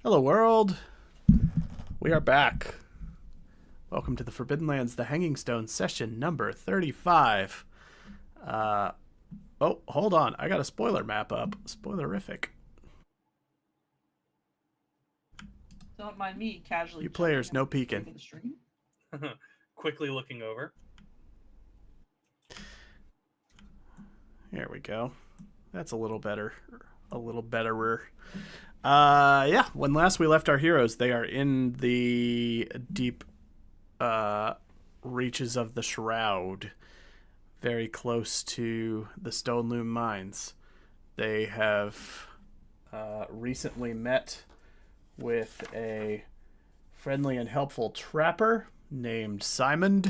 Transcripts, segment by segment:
Hello, world. We are back. Welcome to the Forbidden Lands, the Hanging Stone session number 35. Oh, hold on. I got a spoiler map up. Spoilerific. Don't mind me casually. You players, no peeking. The stream. Quickly looking over. Here we go. That's a little better. A little betterer. Yeah, when last we left our heroes, they are in the deep reaches of the Shroud, very close to the Stone Loom Mines. They have recently met with a friendly and helpful trapper named Simon,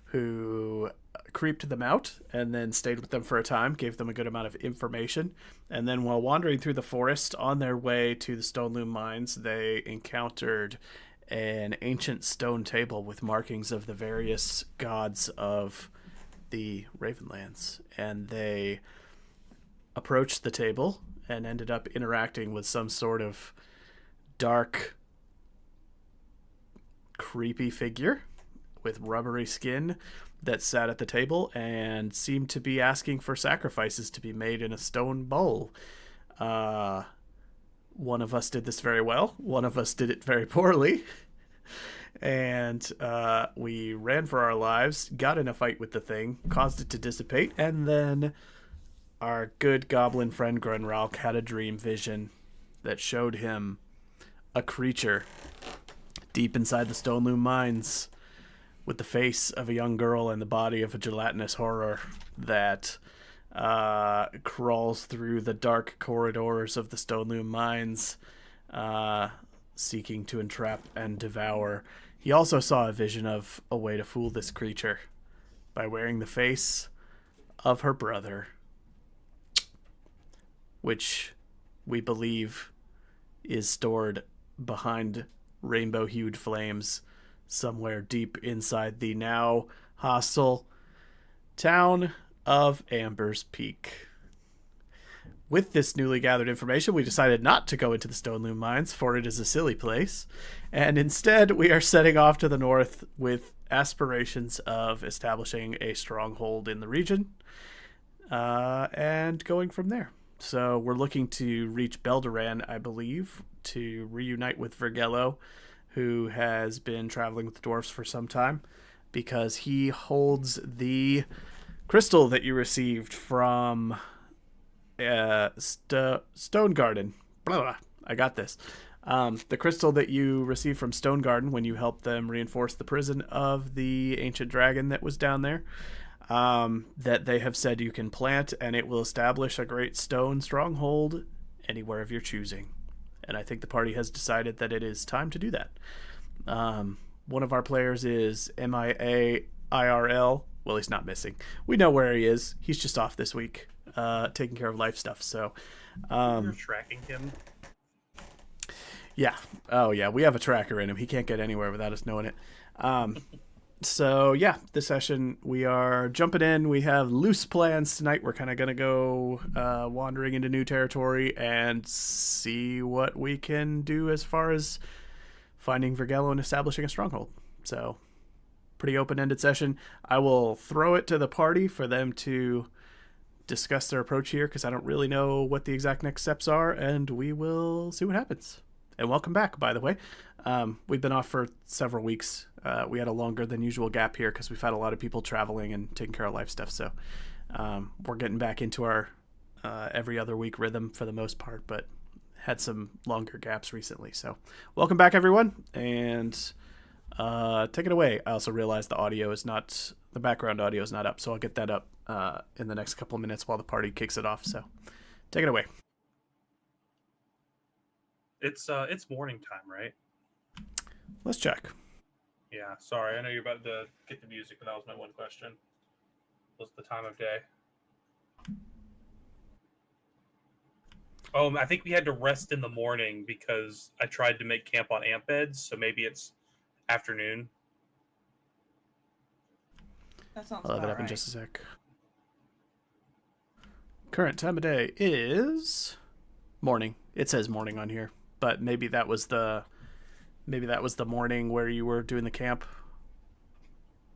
who creeped them out and then stayed with them for a time, gave them a good amount of information. And then while wandering through the forest on their way to the Stone Loom Mines, they encountered an ancient stone table with markings of the various gods of the Ravenlands. And they approached the table and ended up interacting with some sort of dark, creepy figure with rubbery skin that sat at the table and seemed to be asking for sacrifices to be made in a stone bowl. One of us did this very well. One of us did it very poorly. And we ran for our lives, got in a fight with the thing, caused it to dissipate, and then our good goblin friend Grunralk had a dream vision that showed him a creature deep inside the Stone Loom Mines with the face of a young girl and the body of a gelatinous horror that crawls through the dark corridors of the Stone Loom Mines, seeking to entrap and devour. He also saw a vision of a way to fool this creature by wearing the face of her brother, which we believe is stored behind rainbow-hued flames somewhere deep inside the now hostile town of Amber's Peak. With this newly gathered information, we decided not to go into the Stone Loom Mines, for it is a silly place, and instead we are setting off to the north with aspirations of establishing a stronghold in the region, and going from there. So we're looking to reach Belderan, I believe, to reunite with Vergello, who has been traveling with the dwarves for some time, because he holds the crystal that you received from Stone Garden. Blah, blah, I got this. The crystal that you received from Stone Garden when you helped them reinforce the prison of the ancient dragon that was down there, that they have said you can plant, and it will establish a great stone stronghold anywhere of your choosing. And I think the party has decided that it is time to do that. One of our players is MIA IRL. Well, he's not missing. We know where he is. He's just off this week, taking care of life stuff. So, You're tracking him. Yeah. Oh, yeah. We have a tracker in him. He can't get anywhere without us knowing it. So, yeah, this session we are jumping in. We have loose plans tonight. We're kind of going to go wandering into new territory and see what we can do as far as finding Vergello and establishing a stronghold. So, pretty open-ended session. I will throw it to the party for them to discuss their approach here, because I don't really know what the exact next steps are, and we will see what happens. And welcome back, by the way. We've been off for several weeks. We had a longer than usual gap here because we've had a lot of people traveling and taking care of life stuff. So we're getting back into our every other week rhythm for the most part, but had some longer gaps recently. So welcome back, everyone, and take it away. I also realized the background audio is not up, so I'll get that up in the next couple of minutes while the party kicks it off. So take it away. It's morning time, right? Let's check. Yeah, sorry. I know you're about to get the music, but that was my one question. What's the time of day? Oh, I think we had to rest in the morning because I tried to make camp on amp beds, so maybe it's afternoon. That sounds I'll have it about up in right. just a sec. Current time of day is morning. It says morning on here. but maybe that was the morning where you were doing the camp.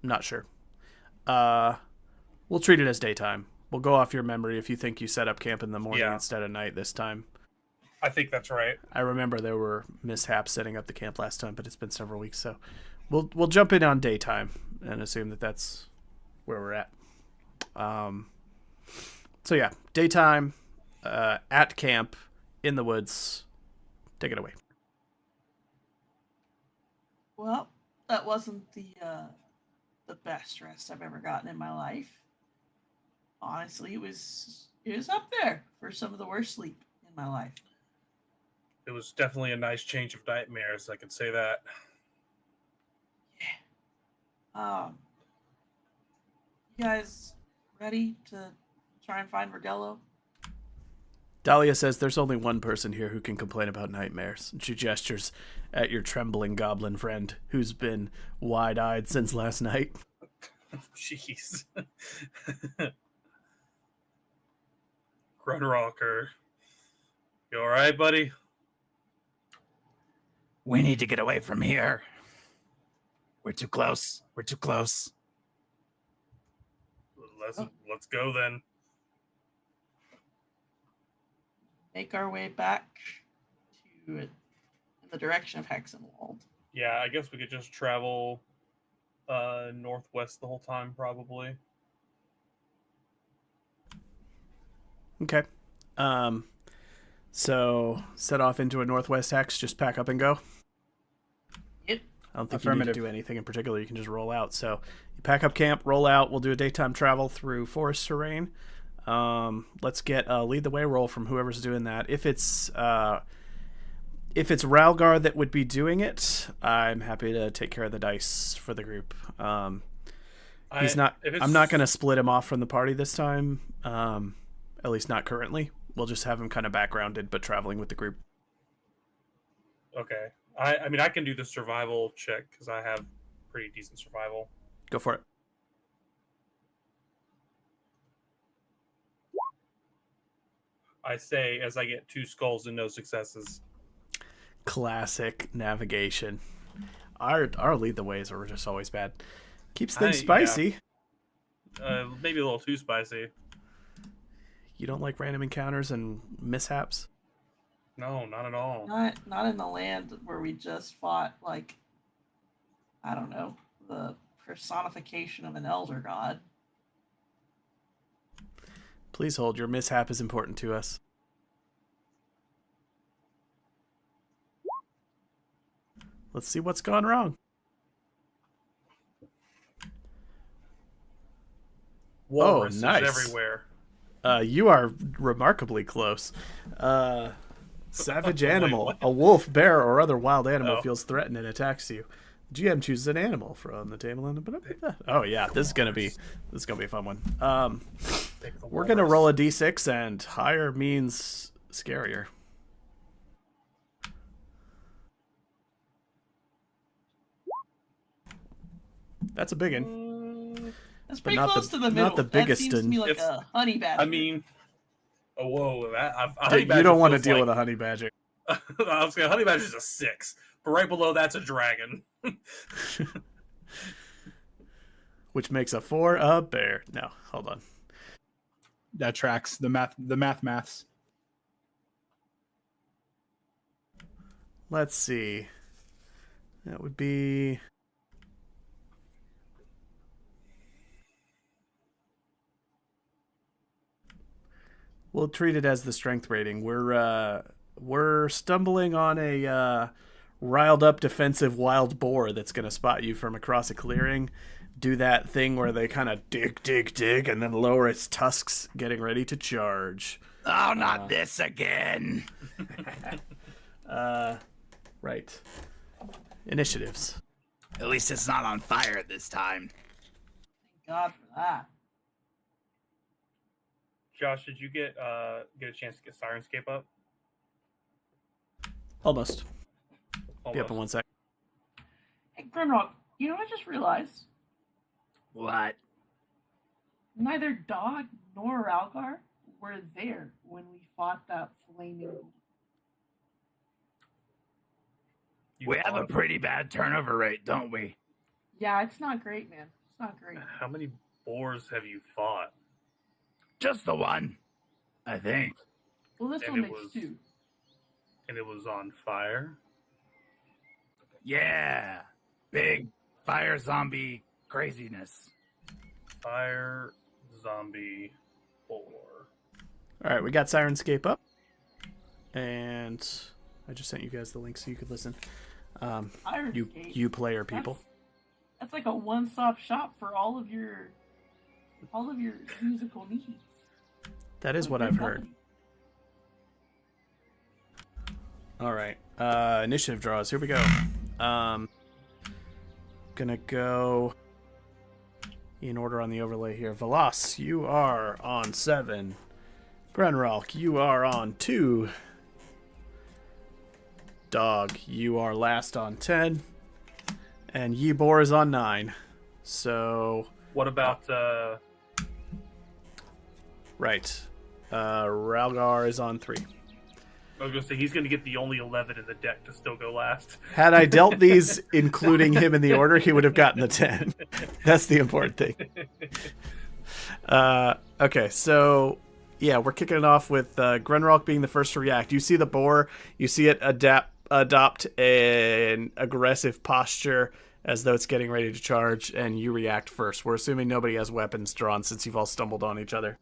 Not sure. We'll treat it as daytime. We'll go off your memory if you think you set up camp in the morning instead of night this time. I think that's right. I remember there were mishaps setting up the camp last time, but it's been several weeks, so we'll jump in on daytime and assume that that's where we're at. So yeah, daytime, at camp, in the woods. Take it away. Well, that wasn't the best rest I've ever gotten in my life. Honestly, it was up there for some of the worst sleep in my life. It was definitely a nice change of nightmares. I can say that. Yeah. You guys ready to try and find Vergello? Dahlia says there's only one person here who can complain about nightmares. And she gestures at your trembling goblin friend, who's been wide-eyed since last night. Jeez. Grunrocker. You alright, buddy? We need to get away from here. We're too close. We're too close. Let's go then. Make our way back to in the direction of Hexenwald. Yeah, I guess we could just travel northwest the whole time, probably. Okay. So set off into a northwest hex, just pack up and go. Yep. I don't think you need to do anything in particular. You can just roll out. So you pack up camp, roll out. We'll do a daytime travel through forest terrain. Let's get a lead the way roll from whoever's doing that. If it's Ralgar that would be doing it, I'm happy to take care of the dice for the group. He's not. I'm not going to split him off from the party this time. At least not currently. We'll just have him kind of backgrounded, but traveling with the group. Okay. I mean, I can do the survival check because I have pretty decent survival. Go for it. I say as I get 2 skulls and no successes. Classic navigation. Our lead the ways are just always bad. Keeps things spicy. Yeah. Maybe a little too spicy. You don't like random encounters and mishaps? No, not at all. Not in the land where we just fought, like, I don't know, the personification of an elder god. Please hold. Your mishap is important to us. Let's see what's gone wrong. Walruses nice. Everywhere. You are remarkably close. Savage animal. A wolf, bear, or other wild animal feels threatened and attacks you. GM chooses an animal from the table. Oh yeah, this is gonna be a fun one. We're gonna roll a d6, and higher means scarier. That's a big one. That's pretty close to the middle. Not the biggest. That seems to me like a honey badger. I mean, whoa, you don't want to deal with a honey badger. I was going honey badger's a 6, but right below that's a dragon. Which makes a 4 a bear. No, hold on. That tracks the maths. Let's see. That would be. We'll treat it as the strength rating. We're stumbling on a riled up defensive wild boar that's going to spot you from across a clearing. Do that thing where they kind of dig, and then lower its tusks, getting ready to charge. Oh, not this again. Right. Initiatives. At least it's not on fire this time. Thank God for that. Josh, did you get a chance to get Sirenscape up? Almost. Be up in 1 sec. Hey, Grimrock, you know what I just realized? What? Neither Dog nor Algar were there when we fought that flaming. We have a pretty bad turnover rate, don't we? Yeah, it's not great, man. It's not great. How many boars have you fought? Just the one, I think. Well, this And one it makes was- 2. And it was on fire? Yeah. Big fire zombie craziness. Fire, zombie, boar. All right, we got Sirenscape up, and I just sent you guys the link so you could listen. Ironscape. You player people. That's like a one-stop shop for all of your musical needs. That is With what your I've heard. company. All right, initiative draws. Here we go. Gonna go in order on the overlay here. Velas, you are on 7. Grenralk, you are on 2. Dog, you are last on 10. And Ybor is on 9. So, What about right. Ralgar is on 3. I was gonna say he's gonna get the only 11 in the deck to still go last. Had I dealt these, including him in the order, he would have gotten the 10. That's the important thing. Okay, so yeah, we're kicking it off with Grenralk being the first to react. You see the boar, you see it adopt an aggressive posture as though it's getting ready to charge, and you react first. We're assuming nobody has weapons drawn since you've all stumbled on each other.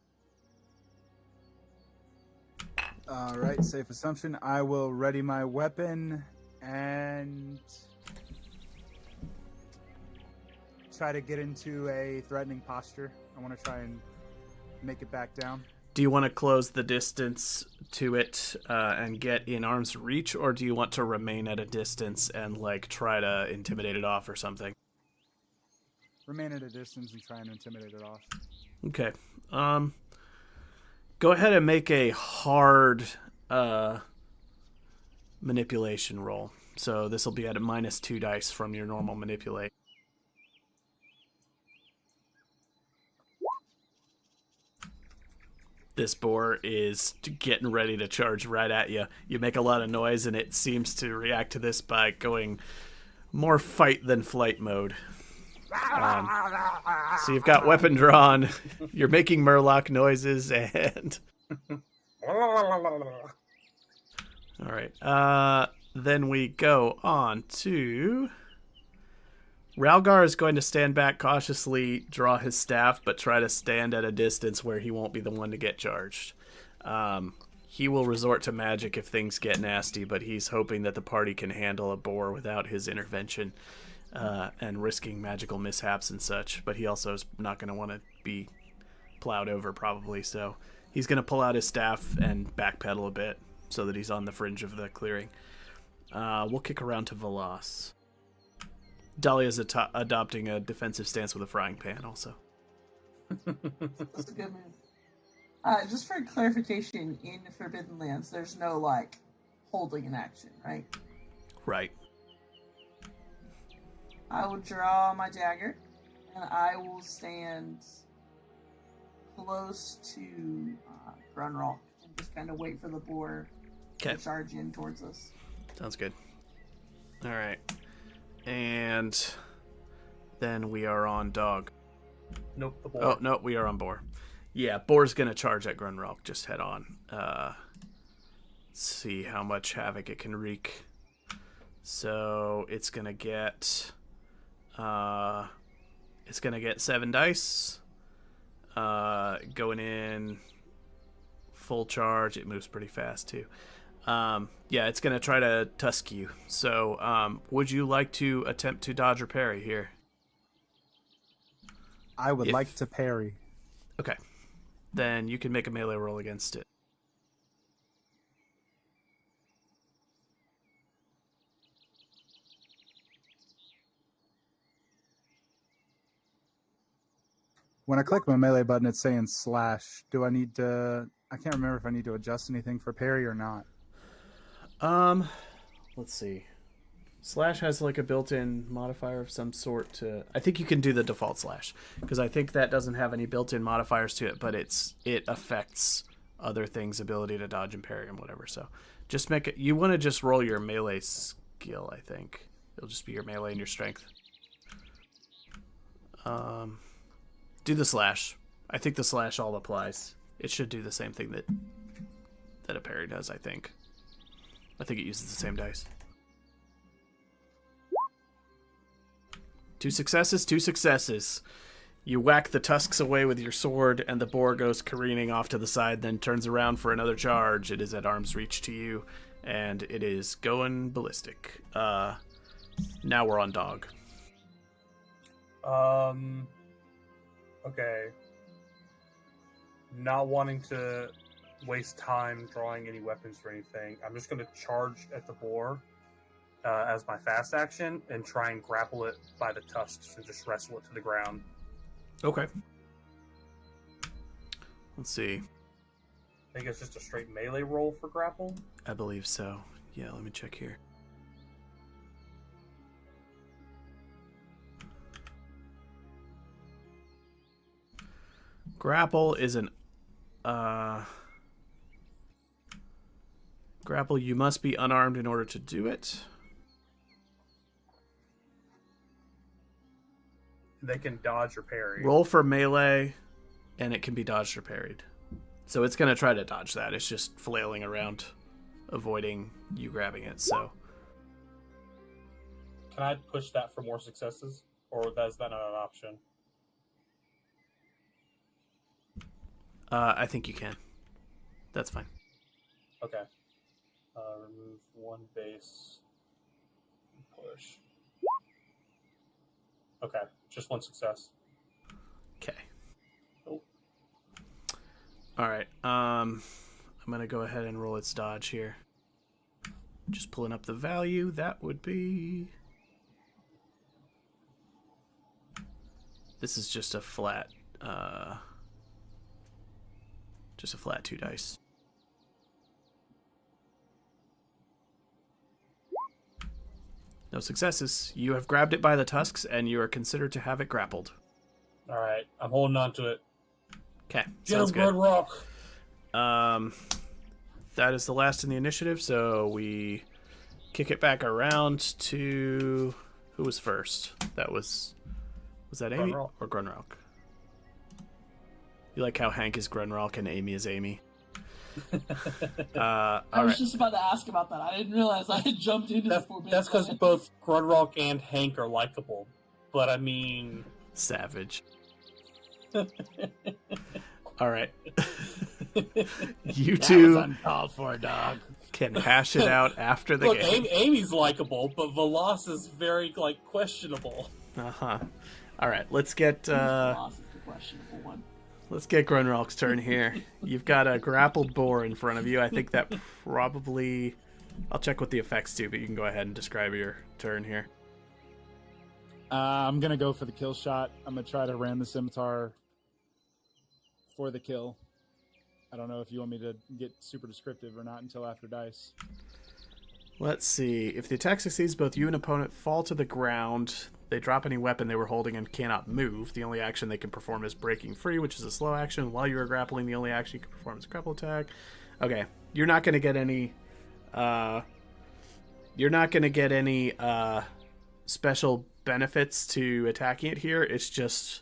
All right, safe assumption. I will ready my weapon and try to get into a threatening posture. I want to try and make it back down. Do you want to close the distance to it and get in arm's reach, or do you want to remain at a distance and like try to intimidate it off or something? Remain at a distance and try and intimidate it off. Okay. Go ahead and make a hard manipulation roll. So this will be at a -2 dice from your normal manipulate. This boar is getting ready to charge right at you. You make a lot of noise, and it seems to react to this by going more fight than flight mode. So you've got weapon drawn, you're making murloc noises, and... Alright, then we go on to... Ralgar is going to stand back cautiously, draw his staff, but try to stand at a distance where he won't be the one to get charged. He will resort to magic if things get nasty, but he's hoping that the party can handle a boar without his intervention and risking magical mishaps and such. But he also is not going to want to be plowed over, probably, so he's going to pull out his staff and backpedal a bit so that he's on the fringe of the clearing. We'll kick around to Velas. Dahlia's adopting a defensive stance with a frying pan also. That's a good move. Just for clarification, in Forbidden Lands, there's no, like, holding an action, right? Right. I will draw my dagger, and I will stand close to Grunrock and just kind of wait for the boar to charge in towards us. Sounds good. All right. And then we are on dog. Nope, the boar. Oh, no, we are on boar. Yeah, boar's going to charge at Grunrock just head on. See how much havoc it can wreak. So it's going to get... it's going to get 7 dice. Going in full charge. It moves pretty fast, too. Yeah, it's going to try to tusk you. So, would you like to attempt to dodge or parry here? I would like to parry. Okay. Then you can make a melee roll against it. When I click my melee button, it's saying slash. Do I need to... I can't remember if I need to adjust anything for parry or not. Let's see. Slash has like a built-in modifier of some sort to... I think you can do the default slash, because I think that doesn't have any built-in modifiers to it, but it affects other things' ability to dodge and parry and whatever. So just make it... You want to just roll your melee skill, I think. It'll just be your melee and your strength. Do the slash. I think the slash all applies. It should do the same thing that a parry does, I think. I think it uses the same dice. 2 successes, 2 successes. You whack the tusks away with your sword, and the boar goes careening off to the side, then turns around for another charge. It is at arm's reach to you, and it is going ballistic. Now we're on dog. Okay. Not wanting to waste time drawing any weapons or anything, I'm just going to charge at the boar as my fast action and try and grapple it by the tusks and just wrestle it to the ground. Okay. Let's see. I think it's just a straight melee roll for grapple. I believe so. Yeah, let me check here. Grapple is an grapple, you must be unarmed in order to do it. They can dodge or parry. Roll for melee, and it can be dodged or parried. So it's going to try to dodge that. It's just flailing around, avoiding you grabbing it. So Can I push that for more successes? Or is that not an option? I think you can. That's fine. Okay. Remove 1 base. Push. Okay, just 1 success. Okay. Oh. All right. I'm going to go ahead and roll its dodge here. Just pulling up the value. That would be... This is just a flat... just a flat 2 dice. No successes. You have grabbed it by the tusks, and you are considered to have it grappled. All right, I'm holding on to it. Okay, Get sounds him, good. Red Rock. That is the last in the initiative, so we kick it back around to... Who was first? That was... Was that Amy Grunrock. or Grunrock? You like how Hank is Grunrock and Amy is Amy? I All was right. just about to ask about that. I didn't realize I had jumped into the That's because both Grunrock and Hank are likable. But I mean... Savage. All right. You That was two uncalled for, dog. can hash it out after the Look, game. Amy's likable, but Velas is very, questionable. Uh-huh. All right, let's get Loss is the questionable one. let's get Grunrock's turn here. You've got a grappled boar in front of you. I think that probably... I'll check what the effects do, but you can go ahead and describe your turn here. I'm gonna go for the kill shot. I'm gonna try to ram the scimitar for the kill. I don't know if you want me to get super descriptive or not until after dice. Let's see. If the attack succeeds, both you and opponent fall to the ground. They drop any weapon they were holding and cannot move. The only action they can perform is breaking free, which is a slow action. While you are grappling, the only action you can perform is a grapple attack. Okay, you're not going to get any. You're not going to get any special benefits to attacking it here. It's just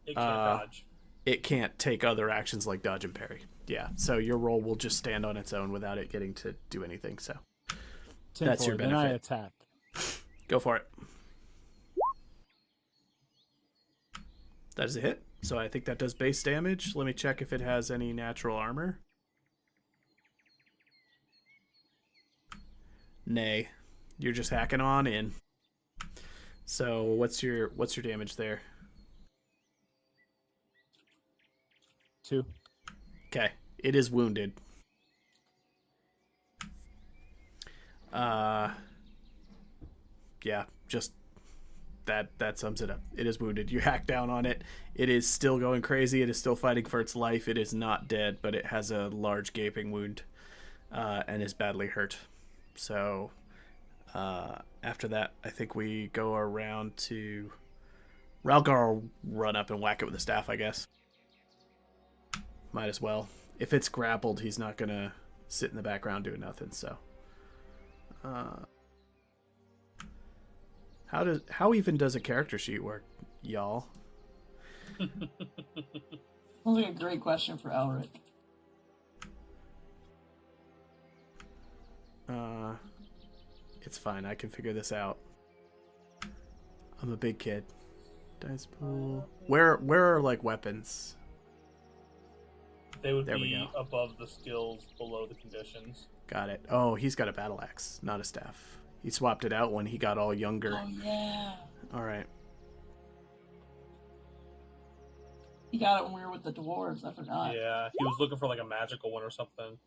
It can't dodge. it can't take other actions like dodge and parry. Yeah, so your roll will just stand on its own without it getting to do anything. So that's your Then I benefit. attack. Go for it. That is a hit. So I think that does base damage. Let me check if it has any natural armor. Nay. You're just hacking on in. So what's your damage there? 2. Okay. It is wounded. Yeah, just that sums it up. It is wounded. You hack down on it. It is still going crazy. It is still fighting for its life. It is not dead, but it has a large gaping wound and is badly hurt. So after that, I think we go around to... Ralgar will run up and whack it with a staff, I guess. Might as well. If it's grappled, he's not going to sit in the background doing nothing, so... How even does a character sheet work, y'all? Sounds like a great question for Elric. It's fine. I can figure this out. I'm a big kid. Dice pool. Where are like weapons? They would There we be go. above the skills, below the conditions. Got it. Oh, he's got a battle axe, not a staff. He swapped it out when he got all younger. Oh yeah. All right. He got it when we were with the dwarves. I forgot. Yeah, he was looking for like a magical one or something.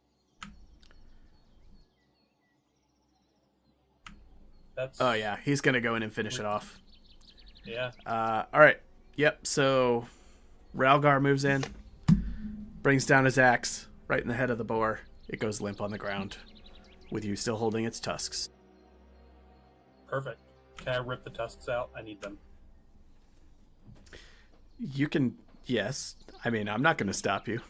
That's. Oh yeah, he's gonna go in and finish it off. Yeah. All right. Yep. So Ralgar moves in, brings down his axe right in the head of the boar. It goes limp on the ground, with you still holding its tusks. Perfect. Can I rip the tusks out? I need them. You can. Yes. I mean, I'm not going to stop you.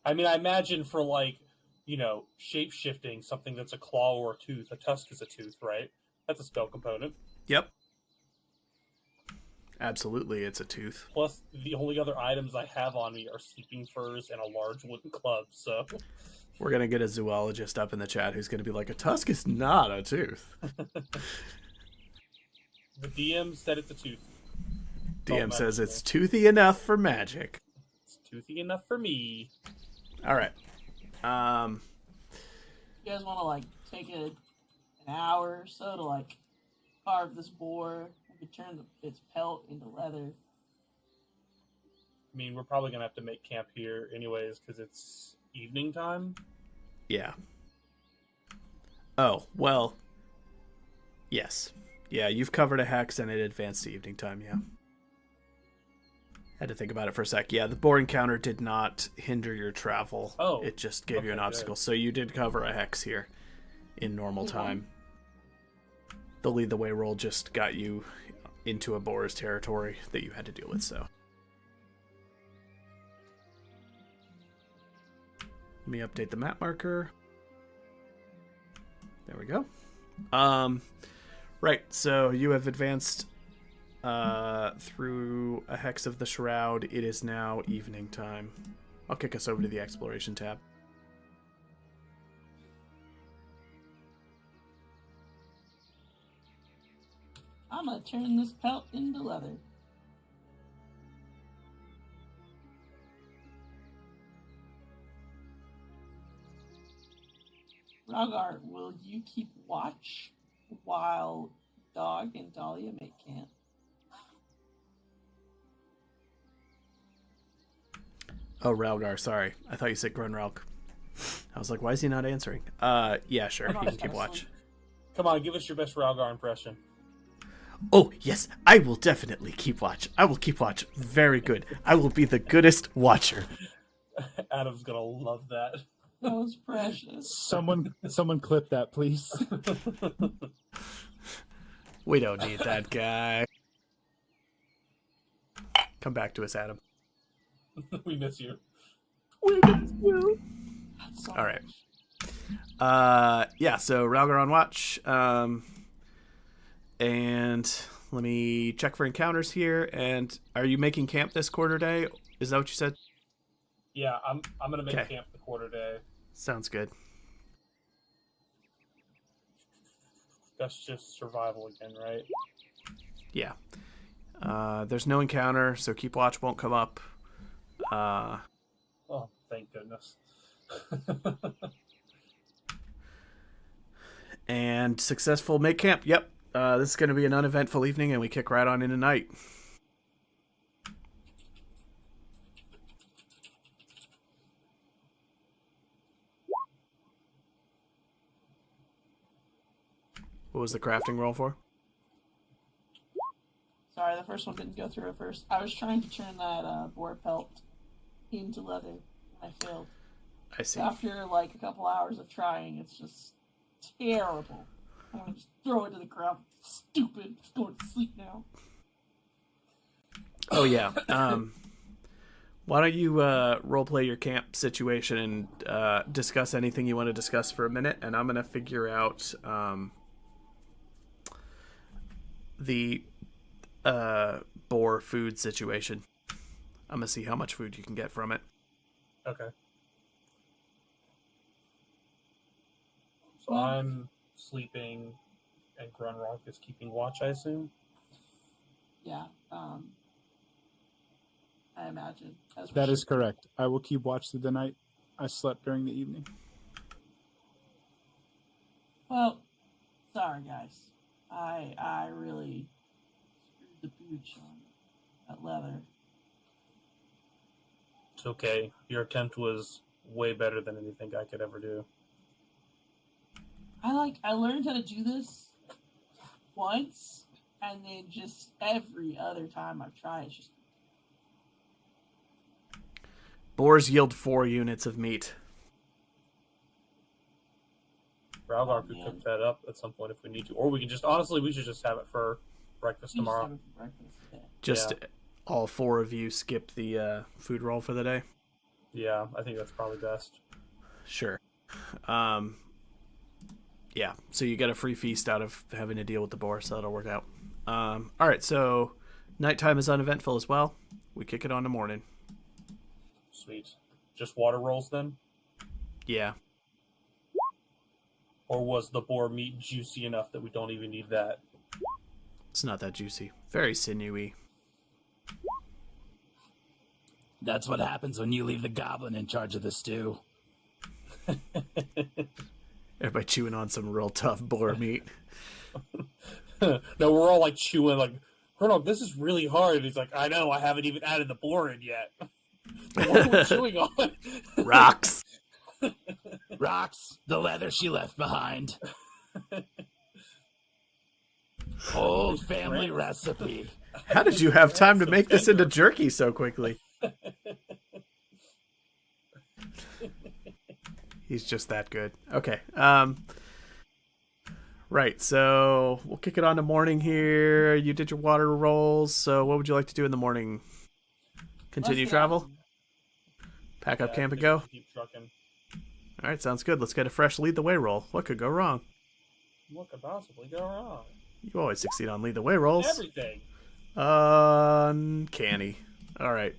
I mean, I imagine for like, shape shifting, something that's a claw or a tooth. A tusk is a tooth, right? That's a spell component. Yep. Absolutely, it's a tooth. Plus, the only other items I have on me are sleeping furs and a large wooden club. So We're going to get a zoologist up in the chat who's going to be like, a tusk is not a tooth. the DM said it's a tooth. DM says it's toothy enough for magic. It's toothy enough for me. All right. You guys want to like take an hour or so to like carve this boar? We could turn its pelt into leather. I mean, we're probably going to have to make camp here anyways because it's evening time. Yeah. Oh, well. Yes. Yeah, you've covered a hex and it advanced to evening time, yeah. Had to think about it for a sec. Yeah, the boar encounter did not hinder your travel. Oh, it just gave you an okay, obstacle. good. So you did cover a hex here in normal time. The lead the way roll just got you into a boar's territory that you had to deal with, so. Let me update the map marker. There we go. Right, so you have advanced through a hex of the shroud. It is now evening time. I'll kick us over to the exploration tab. I'm gonna turn this pelt into leather. Rogar, will you keep watch while Dog and Dahlia make camp? Oh, Ralgar, sorry. I thought you said Grunralk. I was like, why is he not answering? Yeah, sure. You can keep watch. Come on, give us your best Ralgar impression. Oh, yes, I will definitely keep watch. I will keep watch. Very good. I will be the goodest watcher. Adam's gonna love that. That was precious. Someone clip that, please. We don't need that guy. Come back to us, Adam. We miss you. We miss you. So All right. much. Yeah, so Ralgar on watch. And let me check for encounters here. And are you making camp this quarter day? Is that what you said? Yeah, I'm gonna make Okay. camp the quarter day. Sounds good. That's just survival again, right? Yeah. There's no encounter, so keep watch won't come up. Oh, thank goodness. And successful make camp. Yep. This is going to be an uneventful evening, and we kick right on into night. What was the crafting roll for? Sorry, the first one didn't go through at first. I was trying to turn that boar pelt into leather. I failed. I see. After like a couple hours of trying, it's just terrible. I'm gonna just throw it to the ground. Stupid. Just going to sleep now. Oh, yeah. Why don't you roleplay your camp situation and discuss anything you want to discuss for a minute, and I'm going to figure out the boar food situation. I'm going to see how much food you can get from it. Okay. So I'm sleeping, and Grunrock is keeping watch, I assume? Yeah. I imagine. That is correct. I will keep watch through the night. I slept during the evening. Well, sorry guys. I really screwed the pooch on that leather. It's okay. Your attempt was way better than anything I could ever do. I learned how to do this once, and then just every other time I've tried, it's just Boars yield 4 units of meat. Ralgar could cook that up at some point if we need to. Or we can just, honestly, we should just have it for breakfast tomorrow. Just have it for breakfast. Yeah. Just all 4 of you skip the food roll for the day? Yeah, I think that's probably best. Sure. Yeah, so you get a free feast out of having to deal with the boar, so that'll work out. All right, so nighttime is uneventful as well. We kick it on to morning. Sweet. Just water rolls then? Yeah. Or was the boar meat juicy enough that we don't even need that? It's not that juicy. Very sinewy. That's what happens when you leave the goblin in charge of the stew. Everybody chewing on some real tough boar meat. No, we're all like chewing, like, Colonel, this is really hard. He's like, I know, I haven't even added the boar in yet. What are we chewing on? Rocks. Rocks, the leather she left behind. Old family recipe. How did you have time to make this into jerky so quickly? He's just that good. Okay. Right, so we'll kick it on to morning here. You did your water rolls, so what would you like to do in the morning? Continue travel? Pack up camp and go? Keep trucking. All right, sounds good. Let's get a fresh lead the way roll. What could go wrong? What could possibly go wrong? You always succeed on lead the way rolls. Everything. Uncanny. All right.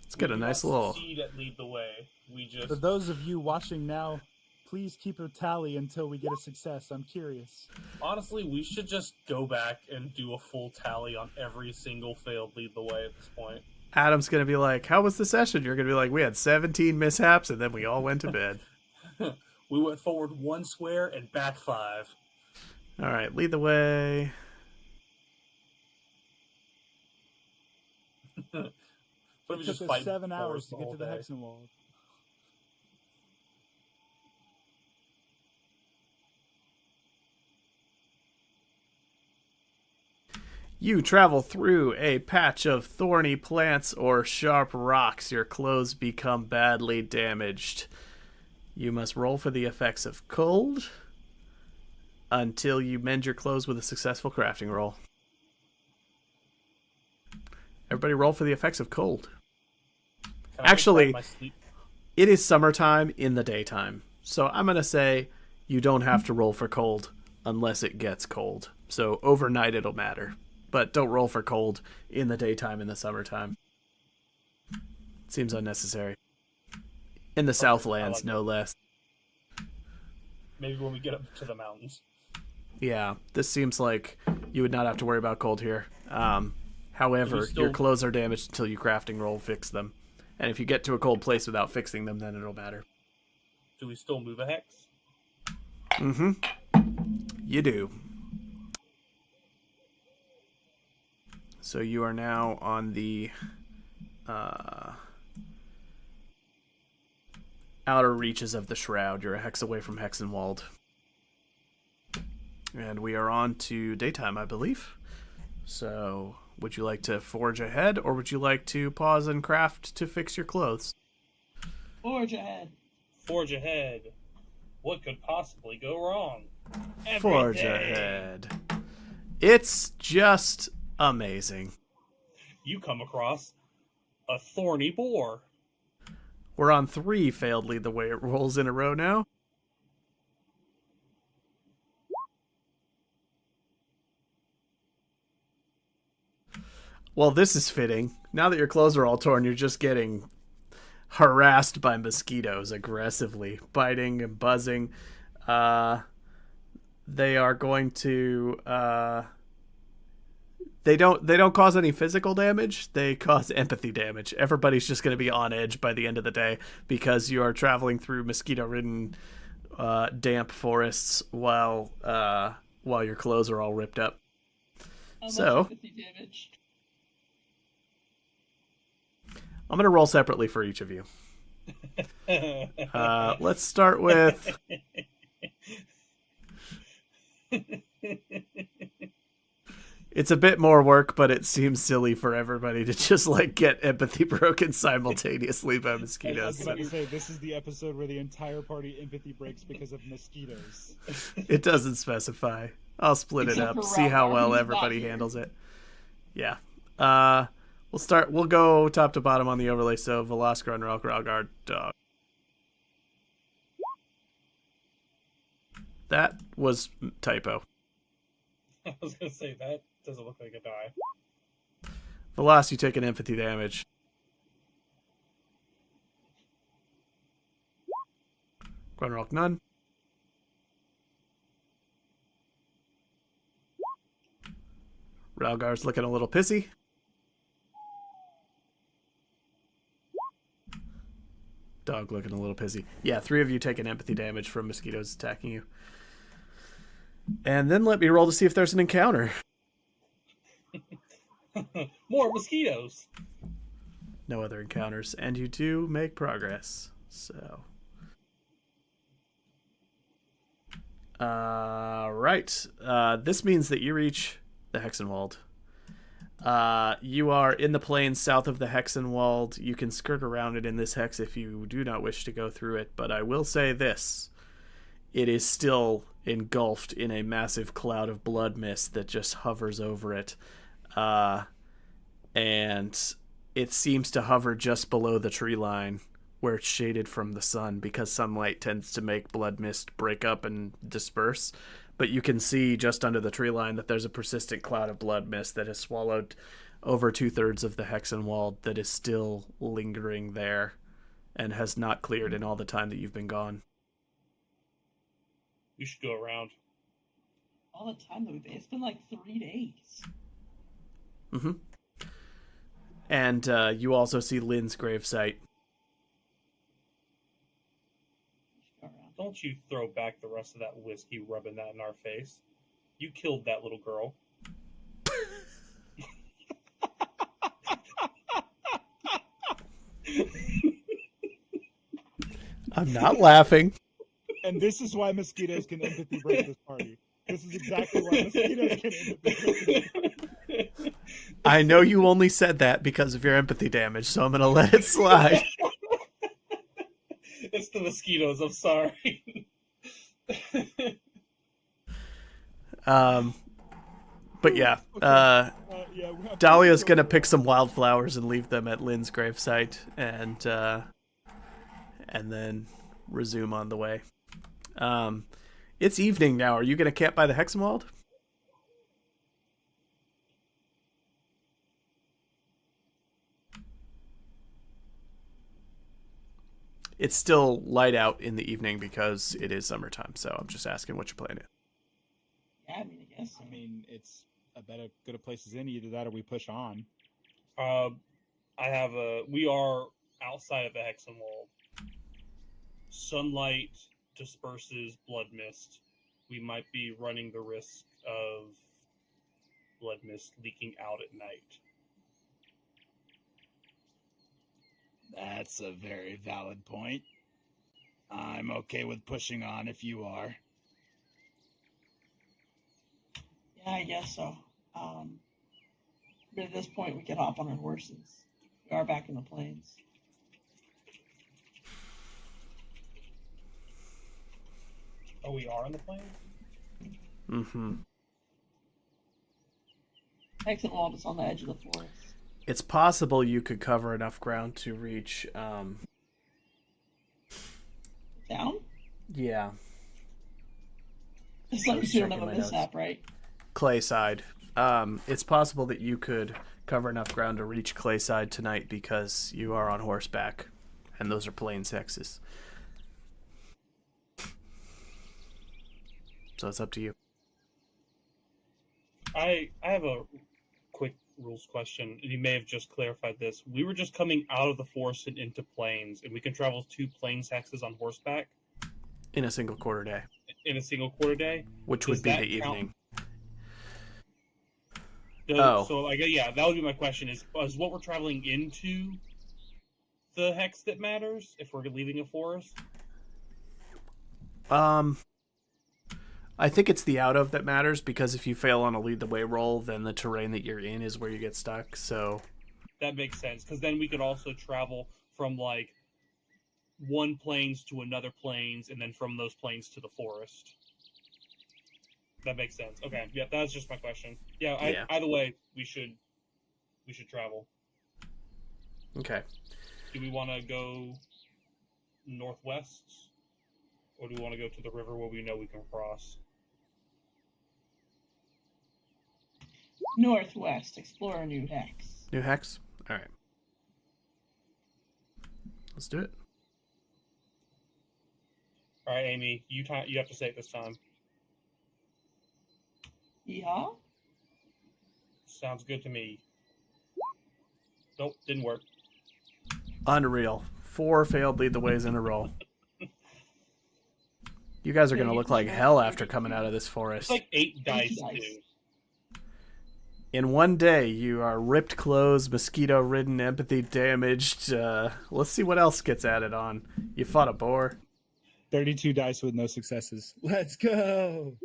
Let's get a nice little... Succeed at lead the way. We just... For those of you watching now, please keep a tally until we get a success. I'm curious. Honestly, we should just go back and do a full tally on every single failed lead the way at this point. Adam's going to be like, how was the session? You're going to be like, we had 17 mishaps, and then we all went to bed. We went forward 1 square and back 5. All right, lead the way. But we It just took fight us 7 hours boars to the get whole to the day. Hexenwald. You travel through a patch of thorny plants or sharp rocks. Your clothes become badly damaged. You must roll for the effects of cold until you mend your clothes with a successful crafting roll. Everybody roll for the effects of cold. Can I Actually, make my sleep? It is summertime in the daytime. So I'm going to say you don't have to roll for cold unless it gets cold. So overnight it'll matter. But don't roll for cold in the daytime in the summertime. Seems unnecessary. In the Southlands, like no less. Maybe when we get up to the mountains. Yeah, this seems like you would not have to worry about cold here. However, still- your clothes are damaged until you crafting roll fix them. And if you get to a cold place without fixing them, then it'll matter. Do we still move a hex? Mm-hmm. You do. So you are now on the outer reaches of the Shroud. You're a hex away from Hexenwald. And we are on to daytime, I believe. So, would you like to forge ahead, or would you like to pause and craft to fix your clothes? Forge ahead. Forge ahead. What could possibly go wrong? Forge Everything. ahead. It's just Amazing. You come across a thorny boar. We're on 3 failed lead the way it rolls in a row now. Well, this is fitting. Now that your clothes are all torn, you're just getting harassed by mosquitoes aggressively, biting and buzzing. They are going to they don't cause any physical damage. They cause empathy damage. Everybody's just going to be on edge by the end of the day because you are traveling through mosquito-ridden damp forests while your clothes are all ripped up. How much So, empathy damage? I'm going to roll separately for each of you. Let's start with... It's a bit more work, but it seems silly for everybody to just like get empathy broken simultaneously by I was mosquitoes. about to say, this is the episode where the entire party empathy breaks because of mosquitoes. It doesn't specify. I'll split it Except up, for see how Ralgar, well who's not everybody here. handles it. Yeah. We'll go top to bottom on the overlay. So Velasquez and Ralgar dog. That was typo. I was gonna say that doesn't look like a die. Velas, you take an empathy damage. Grunrock, none. Ralgar's looking a little pissy. Dog looking a little pissy. Yeah, 3 of you take an empathy damage from mosquitoes attacking you. And then let me roll to see if there's an encounter. More mosquitoes. No other encounters. And you do make progress. So. Right. This means that you reach the Hexenwald. You are in the plains south of the Hexenwald. You can skirt around it in this hex if you do not wish to go through it. But I will say this. It is still engulfed in a massive cloud of blood mist that just hovers over it. And it seems to hover just below the tree line where it's shaded from the sun because sunlight tends to make blood mist break up and disperse. But you can see just under the tree line that there's a persistent cloud of blood mist that has swallowed over 2/3 of the Hexenwald that is still lingering there and has not cleared in all the time that you've been gone. We should go around. All the time that we've been. It's been like 3 days. Mm-hmm. And you also see Lynn's gravesite. We should go around. Don't you throw back the rest of that whiskey rubbing that in our face. You killed that little girl. I'm not laughing. And this is why mosquitoes can empathy break this party. This is exactly why mosquitoes can empathy break this party. I know you only said that because of your empathy damage, so I'm going to let it slide. It's the mosquitoes, I'm sorry. But yeah, Yeah, we have to Dahlia's go going to around. pick some wildflowers and leave them at Lynn's gravesite and then resume on the way. It's evening now. Are you going to camp by the Hexenwald? It's still light out in the evening because it is summertime, so I'm just asking what you're planning. Yeah, I mean, I guess. I mean, it's about as good a place as any. Either that or we push on. We are outside of the Hexenwald. Sunlight disperses blood mist. We might be running the risk of blood mist leaking out at night. That's a very valid point. I'm okay with pushing on if you are. Yeah, I guess so. But at this point, we could hop on our horses. We are back in the plains. Oh, we are in the plains? Mm-hmm. Exit wall is on the edge of the forest. It's possible you could cover enough ground to reach. Down? Yeah, As long as just you don't checking have a my notes. mishap, right? Clayside. It's possible that you could cover enough ground to reach Clayside tonight because you are on horseback, and those are plains hexes. So it's up to you. I have a quick rules question. You may have just clarified this. We were just coming out of the forest and into plains, and we can travel 2 plains hexes on horseback In a single quarter day, in a single quarter day. which Does would be that the count? evening. So, that would be my question: is what we're traveling into the hex that matters if we're leaving a forest? I think it's the out of that matters because if you fail on a lead the way roll, then the terrain that you're in is where you get stuck. So That makes sense, because then we could also travel from like one plains to another plains, and then from those plains to the forest. That makes sense. Okay, yeah, that's just my question. Yeah. Either way, we should travel. okay. Do we want to go northwest, or do we want to go to the river where we know we can cross? Northwest. Explore a new hex. New hex? All right. Let's do it. All right, Amy, you have to say it this time. Yeehaw? Sounds good to me. Nope, didn't work. Unreal. 4 failed lead the ways in a row. You guys are going to look like hell after coming out of this forest. It's like 8 dice, dice. too. In one day, you are ripped clothes, mosquito-ridden, empathy damaged. Let's see what else gets added on. You fought a boar. 32 dice with no successes. Let's go.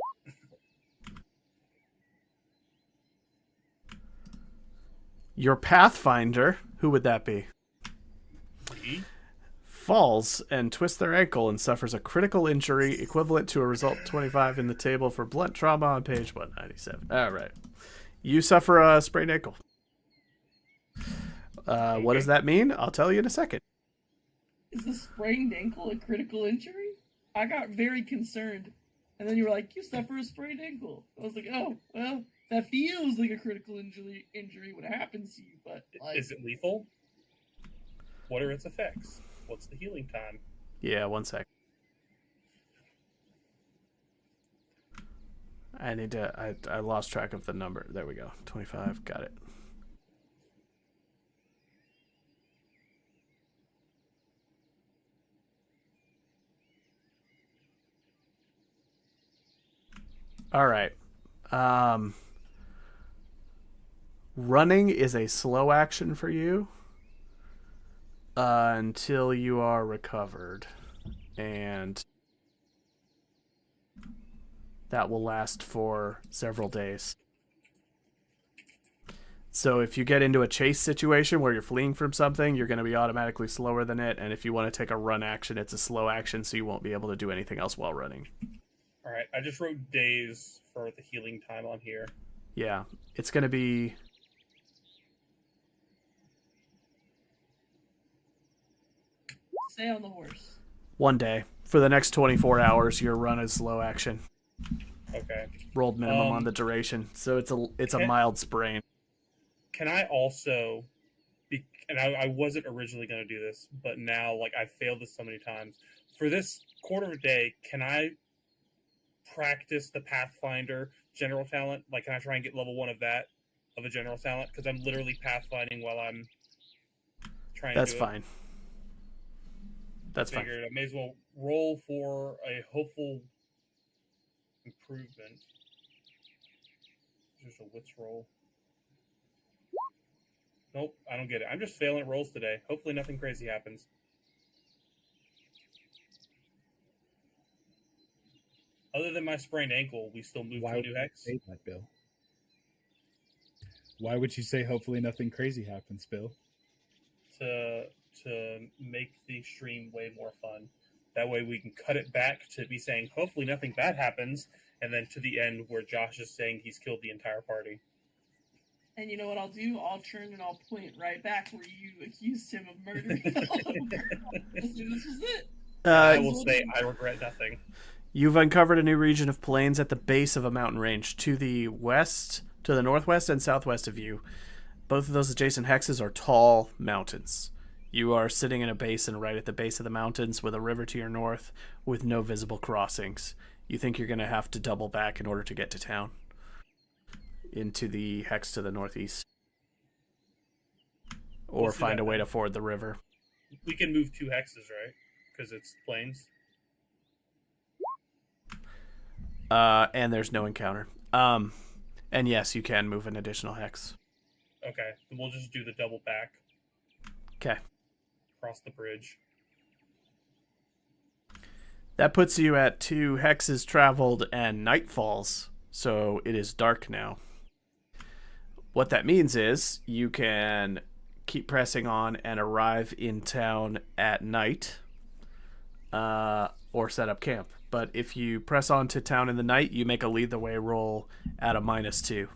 Your Pathfinder, who would that be? Me? Falls and twists their ankle and suffers a critical injury equivalent to a result 25 in the table for blunt trauma on page 197. All right. You suffer a sprained ankle. What does that mean? I'll tell you in a second. Is a sprained ankle a critical injury? I got very concerned. And then you were like, you suffer a sprained ankle. I was like, oh, well, that feels like a critical injury when it happens to you, but like, Is it lethal? What are its effects? What's the healing time? Yeah, 1 sec. I lost track of the number. There we go. 25. Got it. All right. Running is a slow action for you until you are recovered. And that will last for several days. So if you get into a chase situation where you're fleeing from something, you're going to be automatically slower than it. And if you want to take a run action, it's a slow action, so you won't be able to do anything else while running. All right, I just wrote days for the healing time on here. Yeah, it's going to be... stay on the horse. 1 day. For the next 24 hours, your run is slow action. Okay. Rolled minimum on the duration, so it's a mild sprain. Can I also, and I wasn't originally going to do this, but now, like, I've failed this so many times. For this quarter of a day, can I practice the Pathfinder general talent? Like, can I try and get level 1 of that, of a general talent? Because I'm literally pathfinding while I'm trying That's to do it. fine. That's fine. I may as well roll for a hopeful improvement. Just a wits roll. Nope, I don't get it. I'm just failing at rolls today. Hopefully nothing crazy happens. Other than my sprained ankle, we still move to a new hex. Say that, Bill? Why would you say hopefully nothing crazy happens, Bill? To make the stream way more fun. That way we can cut it back to be saying hopefully nothing bad happens, and then to the end where Josh is saying he's killed the entire party. And you know what I'll do? I'll turn and I'll point right back where you accused him of murdering Oliver. This was it. I will say I regret nothing. You've uncovered a new region of plains at the base of a mountain range to the west, to the northwest and southwest of you. Both of those adjacent hexes are tall mountains. You are sitting in a basin right at the base of the mountains with a river to your north with no visible crossings. You think you're going to have to double back in order to get to town. Into the hex to the northeast. Or find a way to ford the river. We can move 2 hexes, right? Because it's plains. And there's no encounter. And yes, you can move an additional hex. Okay, then we'll just do the double back. Okay. Cross the bridge. That puts you at 2 hexes traveled and night falls, so it is dark now. What that means is you can keep pressing on and arrive in town at night, or set up camp. But if you press on to town in the night, you make a lead the way roll at a -2.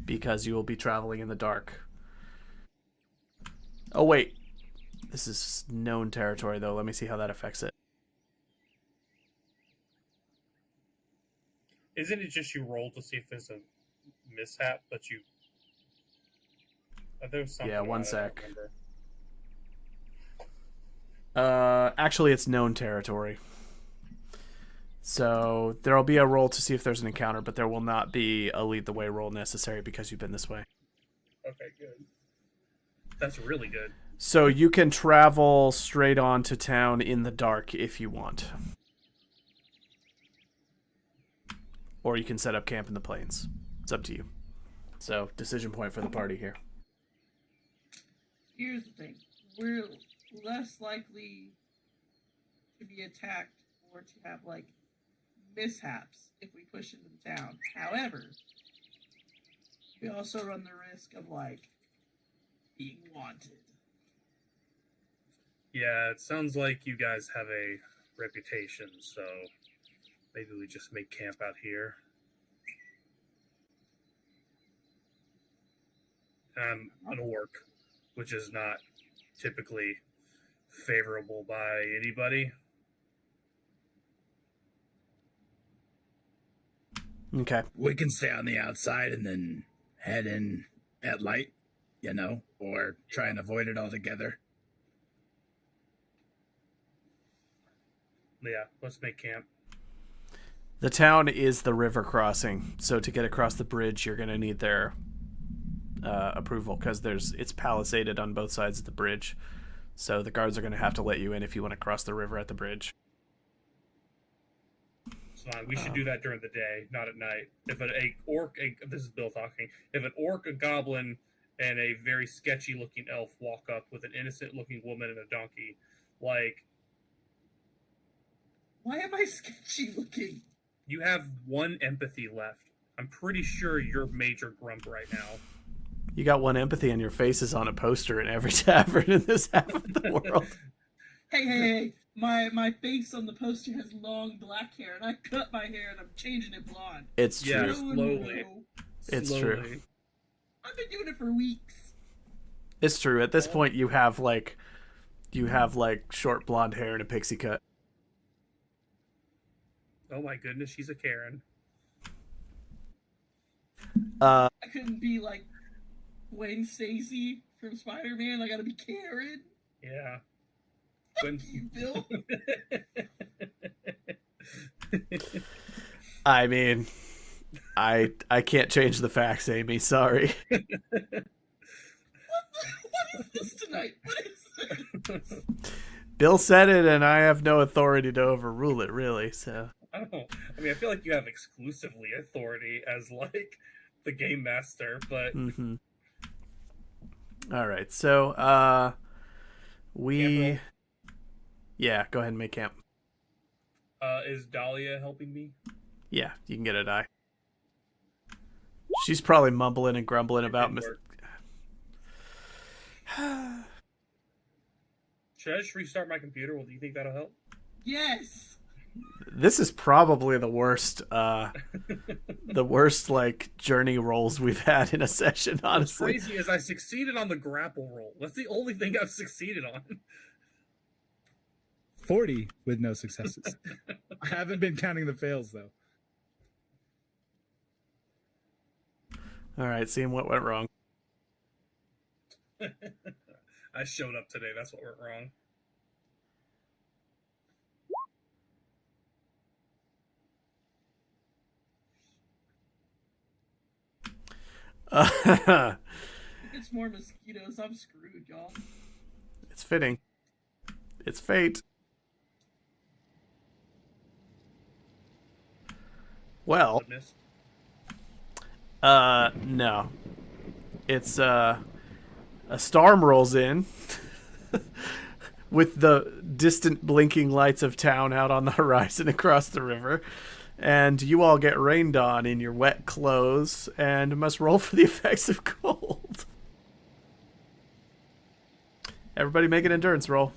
Because you will be traveling in the dark. Oh, wait. This is known territory, though. Let me see how that affects it. Isn't it just you roll to see if there's a mishap, but you... There's something. Yeah, one I don't sec. remember. Actually, it's known territory. So there'll be a roll to see if there's an encounter, but there will not be a lead the way roll necessary because you've been this way. Okay, good. That's really good. So you can travel straight on to town in the dark if you want. Or you can set up camp in the plains. It's up to you. So, decision point for the party here. Here's the thing. We're less likely to be attacked or to have, like, mishaps if we push into the town. However, we also run the risk of, like, being wanted. Yeah, it sounds like you guys have a reputation, so maybe we just make camp out here. I'm an orc, which is not typically favorable by anybody. Okay. We can stay on the outside and then head in at light, you know, or try and avoid it altogether. Yeah, let's make camp. The town is the river crossing, so to get across the bridge, you're going to need their approval because it's palisaded on both sides of the bridge. So the guards are going to have to let you in if you want to cross the river at the bridge. It's fine. We should do that during the day, not at night. If this is Bill talking. If an orc, a goblin, and a very sketchy-looking elf walk up with an innocent-looking woman and a donkey, like, why am I sketchy looking? you have 1 empathy left. I'm pretty sure you're Major Grump right now. You got 1 empathy and your face is on a poster in every tavern in this half of the world. Hey. My face on the poster has long black hair, and I cut my hair and I'm changing it blonde. It's true. Yeah, slowly. It's true. I've been doing it for weeks. It's true. At this point, you have like short blonde hair and a pixie cut. Oh my goodness, she's a Karen. I couldn't be like Gwen Stacy from Spider-Man. I gotta be Karen. Yeah. Thank you, Bill. I mean, I can't change the facts, Amy. Sorry. What is this tonight? What is this? Bill said it, and I have no authority to overrule it, really. So. I don't know. I mean, I feel like you have exclusively authority as, like, the game master, but... Mm-hmm. All right, so, we... Yeah, go ahead and make camp. Is Dahlia helping me? Yeah, you can get a die. She's probably mumbling and grumbling about... Should I just restart my computer? Well, do you think that'll help? Yes. This is probably the worst like journey rolls we've had in a session, What's honestly. crazy is I succeeded on the grapple roll. That's the only thing I've succeeded on. 40 with no successes. I haven't been counting the fails, though. All right, seeing what went wrong. I showed up today. That's what went wrong. It's more mosquitoes. I'm screwed, y'all. It's fitting. It's fate. Well, Goodness. no. It's a storm rolls in with the distant blinking lights of town out on the horizon across the river. And you all get rained on in your wet clothes and must roll for the effects of cold. Everybody make an endurance roll.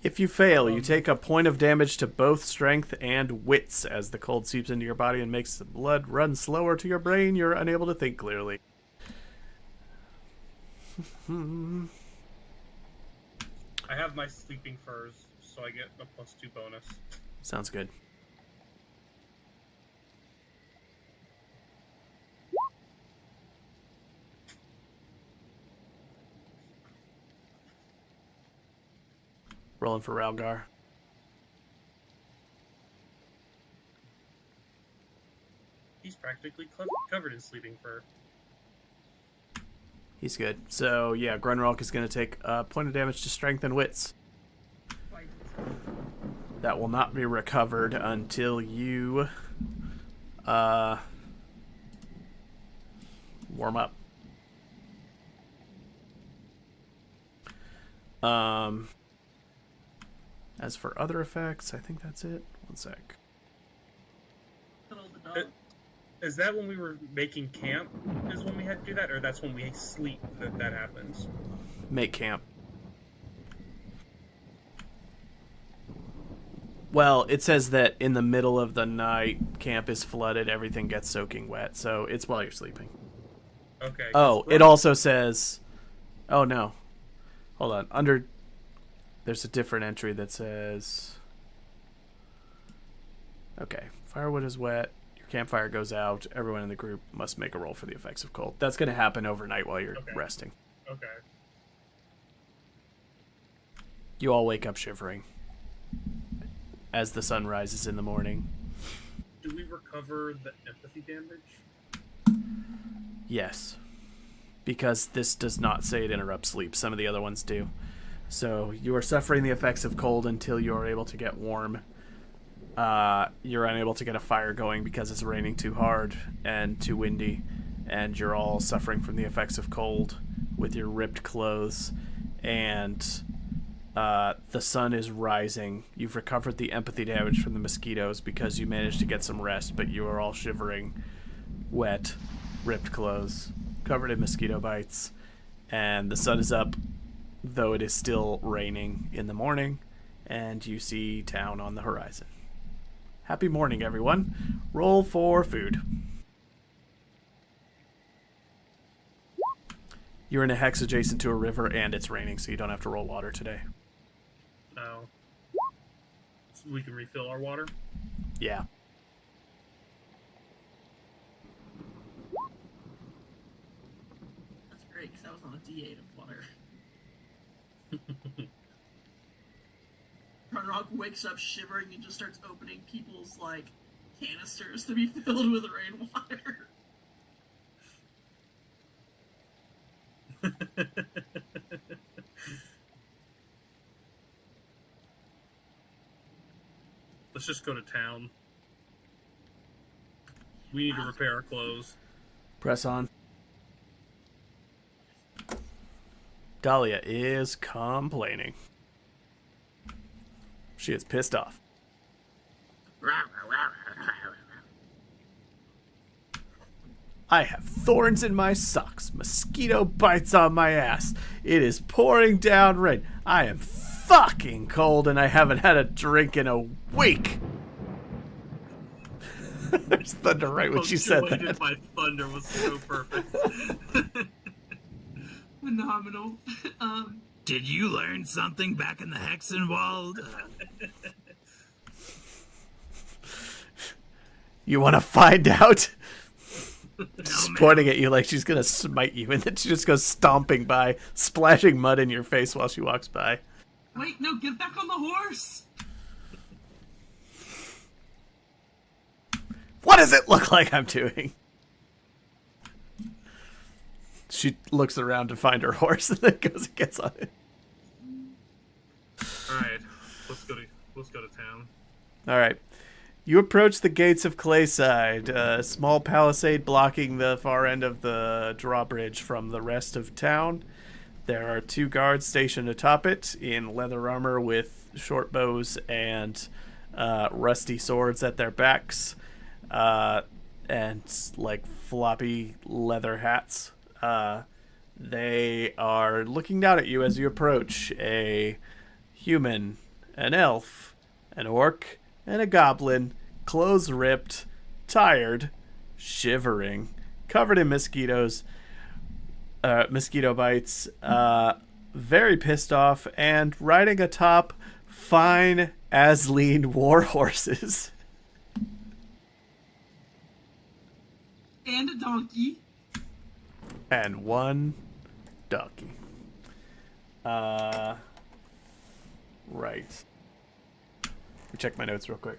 If you fail, you take a point of damage to both strength and wits as the cold seeps into your body and makes the blood run slower to your brain. You're unable to think clearly. I have my sleeping furs, so I get a +2 bonus. Sounds good. Rolling for Ralgar. He's practically covered in sleeping fur. He's good. So, yeah, Grunrock is going to take a point of damage to strength and wits. That will not be recovered until you warm up. As for other effects, I think that's it. One sec. Is that when we were making camp? Is when we had to do that, or that's when we sleep that happens? Make camp. Well, it says that in the middle of the night, camp is flooded, everything gets soaking wet, so it's while you're sleeping. Okay. Oh, it also says... Oh, no. Hold on. Under... There's a different entry that says... Okay. Firewood is wet. Your campfire goes out. Everyone in the group must make a roll for the effects of cold. That's going to happen overnight while you're resting. Okay. You all wake up shivering as the sun rises in the morning. Do we recover the empathy damage? Yes. Because this does not say it interrupts sleep. Some of the other ones do. So you are suffering the effects of cold until you are able to get warm. You're unable to get a fire going because it's raining too hard and too windy. And you're all suffering from the effects of cold with your ripped clothes. And the sun is rising. You've recovered the empathy damage from the mosquitoes because you managed to get some rest, but you are all shivering, wet, ripped clothes, covered in mosquito bites. And the sun is up, though it is still raining in the morning, and you see town on the horizon. Happy morning, everyone. Roll for food. You're in a hex adjacent to a river, and it's raining, so you don't have to roll water today. No. So we can refill our water? Yeah. That's great, because I was on a D8 of water. Runrock wakes up shivering and just starts opening people's, like, canisters to be filled with rainwater. Let's just go to town. We need to repair our clothes. Press on. Dahlia is complaining. She is pissed off. I have thorns in my socks. Mosquito bites on my ass. It is pouring down rain. I am fucking cold and I haven't had a drink in a week. There's thunder right when she said that. My thunder was so perfect. Phenomenal. Did you learn something back in the Hexenwald? You want to find out? She's No, pointing at you like she's gonna smite you, and then she just goes stomping by, splashing mud in your face while she walks by. Wait, no, get back on the horse. What does it look like I'm doing? She looks around to find her horse and then goes and gets on it. All right, let's go to town. All right. You approach the gates of Clayside, a small palisade blocking the far end of the drawbridge from the rest of town. There are 2 guards stationed atop it in leather armor with short bows and rusty swords at their backs, and like floppy leather hats. They are looking down at you as you approach. A human, an elf, an orc, and a goblin, clothes ripped, tired, shivering, covered in mosquito bites, very pissed off, and riding atop fine Asleen war horses. And a donkey. And 1 donkey. Right. Let me check my notes real quick.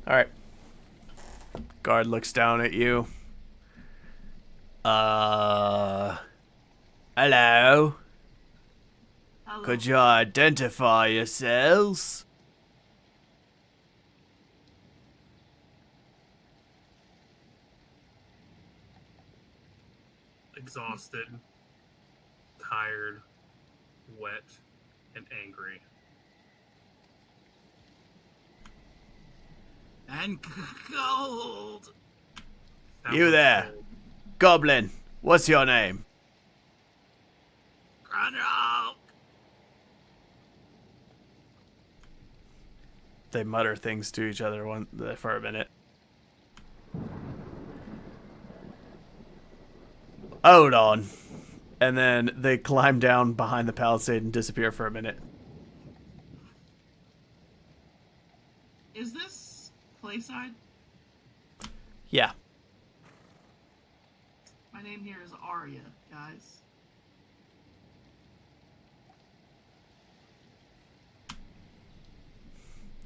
All right. Guard looks down at you. Hello? Hello. Could you identify yourselves? Exhausted, tired, wet, and angry. And cold. That You was there. cold. Goblin, what's your name? Grunrock. They mutter things to each other for a minute. Hold on. And then they climb down behind the palisade and disappear for a minute. Is this Clayside? Yeah. My name here is Arya, guys.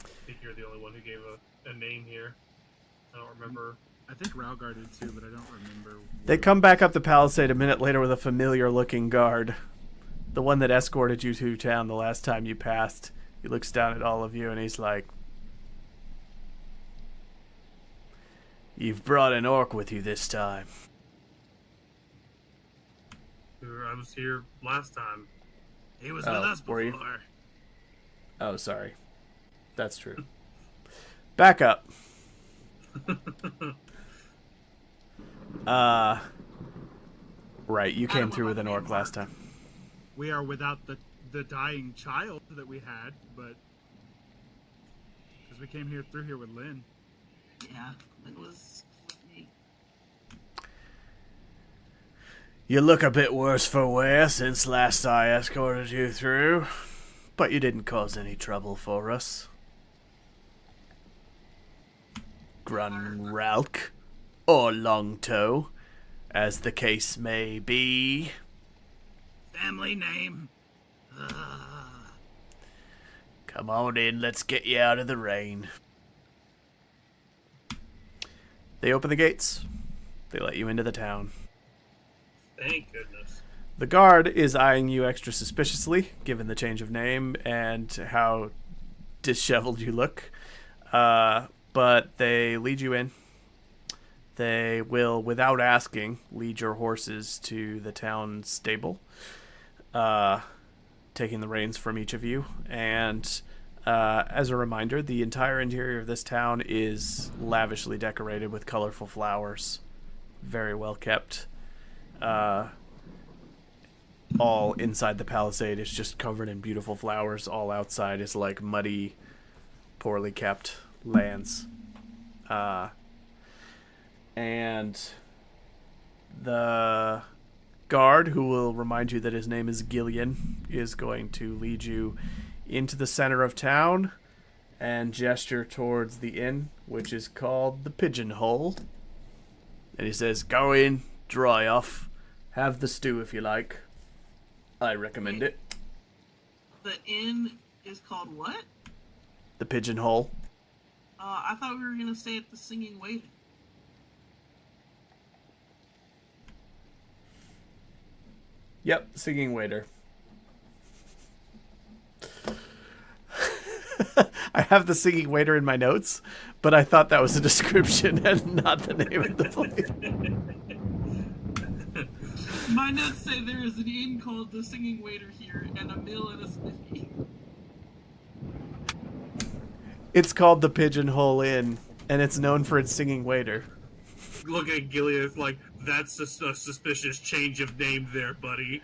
I think you're the only one who gave a name here. I don't remember. I think Ralgar did too, but I don't remember. They come back up the palisade a minute later with a familiar-looking guard. The one that escorted you to town the last time you passed. He looks down at all of you and he's like, "You've brought an orc with you this time." I was here last time. He was with Oh, us were you? before. Oh, sorry. That's true. Back up. Right, you came through with an orc last time. We are without the dying child that we had, but because we came through here with Lynn. Yeah, it was me. You look a bit worse for wear since last I escorted you through, but you didn't cause any trouble for us. Grunralk, or Longtoe, as the case may be. Family name. Come on in, let's get you out of the rain. They open the gates. They let you into the town. Thank goodness. The guard is eyeing you extra suspiciously, given the change of name and how disheveled you look. But they lead you in. They will, without asking, lead your horses to the town stable, taking the reins from each of you. And as a reminder, the entire interior of this town is lavishly decorated with colorful flowers. Very well kept. All inside the palisade is just covered in beautiful flowers. All outside is like muddy, poorly kept lands. And the guard, who will remind you that his name is Gillian, is going to lead you into the center of town and gesture towards the inn, which is called the Pigeonhole. And he says, "Go in, dry off, have the stew if you like. I recommend it." The inn is called what? The Pigeonhole. I thought we were gonna stay at the Singing Waiter. Yep, Singing Waiter. I have the Singing Waiter in my notes, but I thought that was a description and not the name of the place. My notes say there is an inn called the Singing Waiter here, and a mill and a smithy. It's called the Pigeonhole Inn, and it's known for its singing waiter. Look at Gilead like, that's a suspicious change of name there, buddy.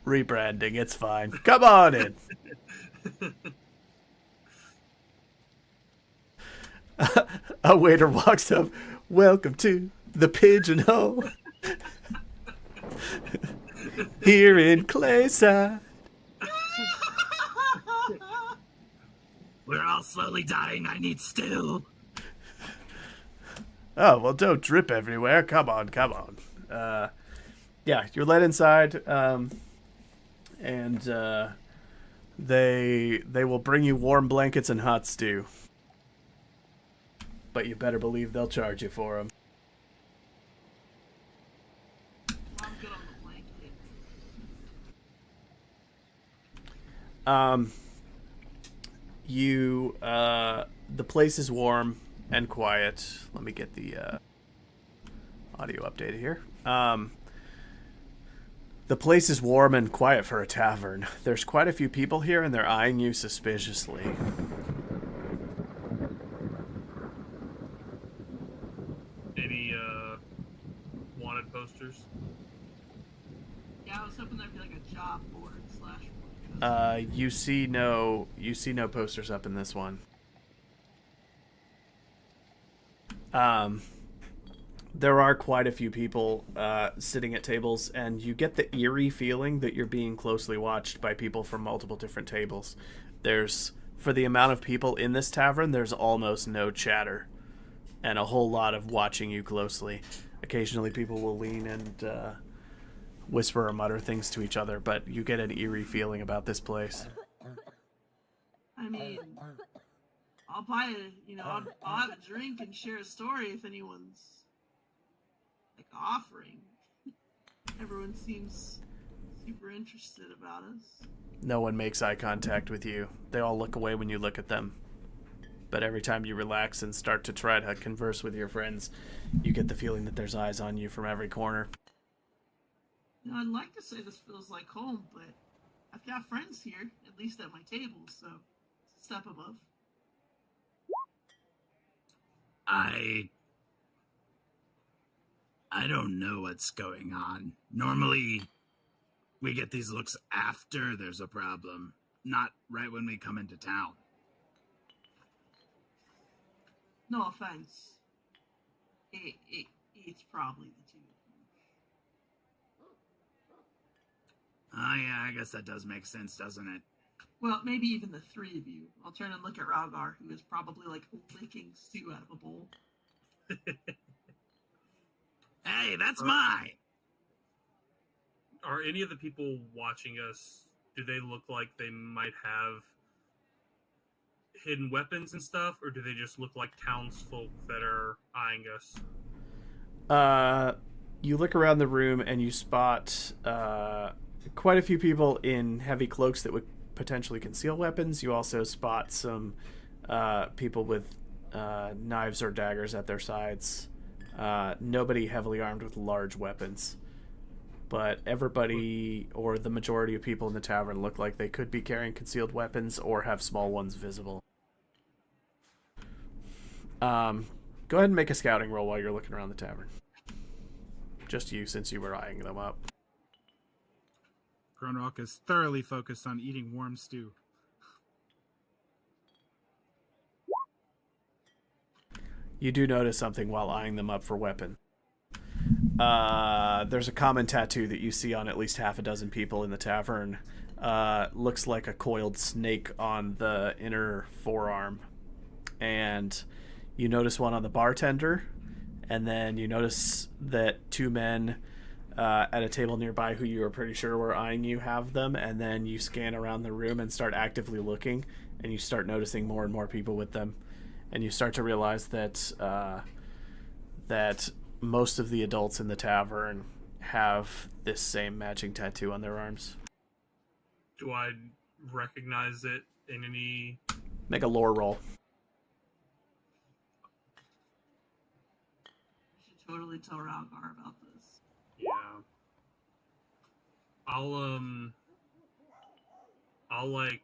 Rebranding, it's fine. Come on in. A waiter walks up. "Welcome to the Pigeonhole. Here in Clayside." We're all slowly dying. I need stew. "Oh, well, don't drip everywhere. Come on, come on." Yeah, you're led inside, and they will bring you warm blankets and hot stew. But you better believe they'll charge you for them. I'm good on the blanket. The place is warm and quiet. Let me get the audio updated here. The place is warm and quiet for a tavern. There's quite a few people here, and they're eyeing you suspiciously. Any wanted posters? Yeah, I was hoping there'd be like a job board slash. You see no posters up in this one. There are quite a few people sitting at tables, and you get the eerie feeling that you're being closely watched by people from multiple different tables. For the amount of people in this tavern, there's almost no chatter, and a whole lot of watching you closely. Occasionally people will lean and whisper or mutter things to each other, but you get an eerie feeling about this place. I mean, I'll buy I'll have a drink and share a story if anyone's like offering. Everyone seems super interested about us. No one makes eye contact with you. They all look away when you look at them. But every time you relax and start to try to converse with your friends, you get the feeling that there's eyes on you from every corner. I'd like to say this feels like home, but I've got friends here, at least at my table, so it's a step above. I don't know what's going on. Normally, we get these looks after there's a problem, not right when we come into town. No offense. It's probably the two. Oh yeah, I guess that does make sense, doesn't it? Well, maybe even the three of you. I'll turn and look at Ralgar, who is probably like licking stew out of a bowl. Hey, that's mine! Are any of the people watching us, do they look like they might have hidden weapons and stuff, or do they just look like townsfolk that are eyeing us? You look around the room and you spot quite a few people in heavy cloaks that would potentially concealed weapons. You also spot some people with knives or daggers at their sides. Nobody heavily armed with large weapons. But everybody, or the majority of people in the tavern, look like they could be carrying concealed weapons or have small ones visible. Go ahead and make a scouting roll while you're looking around the tavern. Just you, since you were eyeing them up. Grunrock is thoroughly focused on eating warm stew. You do notice something while eyeing them up for weapon. There's a common tattoo that you see on at least half a dozen people in the tavern. Looks like a coiled snake on the inner forearm. And you notice one on the bartender. And then you notice that two men at a table nearby who you are pretty sure were eyeing you have them. And then you scan around the room and start actively looking. And you start noticing more and more people with them. And you start to realize that that most of the adults in the tavern have this same matching tattoo on their arms. Do I recognize it in any... Make a lore roll. I should totally tell Ralgar about this. Yeah. I'll like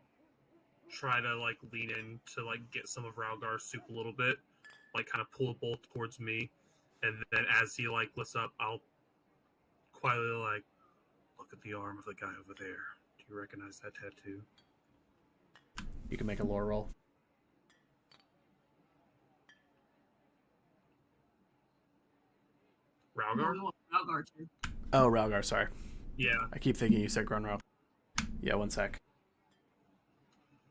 try to like lean in to like get some of Ralgar's soup a little bit, like kind of pull a bowl towards me, and then as he like lifts up, I'll quietly like look at the arm of the guy over there. Do you recognize that tattoo? You can make a lore roll. Ralgar? No, we want Ralgar too. Oh, Ralgar, sorry. Yeah. I keep thinking you said Grunrock. Yeah, one sec.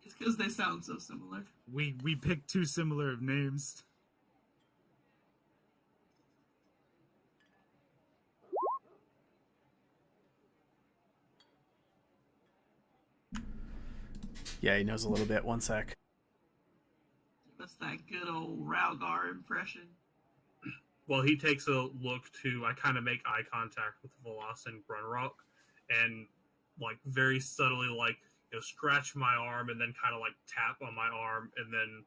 It's because they sound so similar. We picked too similar of names. Yeah, he knows a little bit. One sec. Give us that good old Ralgar impression. Well, he takes a look too. I kind of make eye contact with Velas and Grunrock, and like very subtly, like scratch my arm, and then kind of like tap on my arm, and then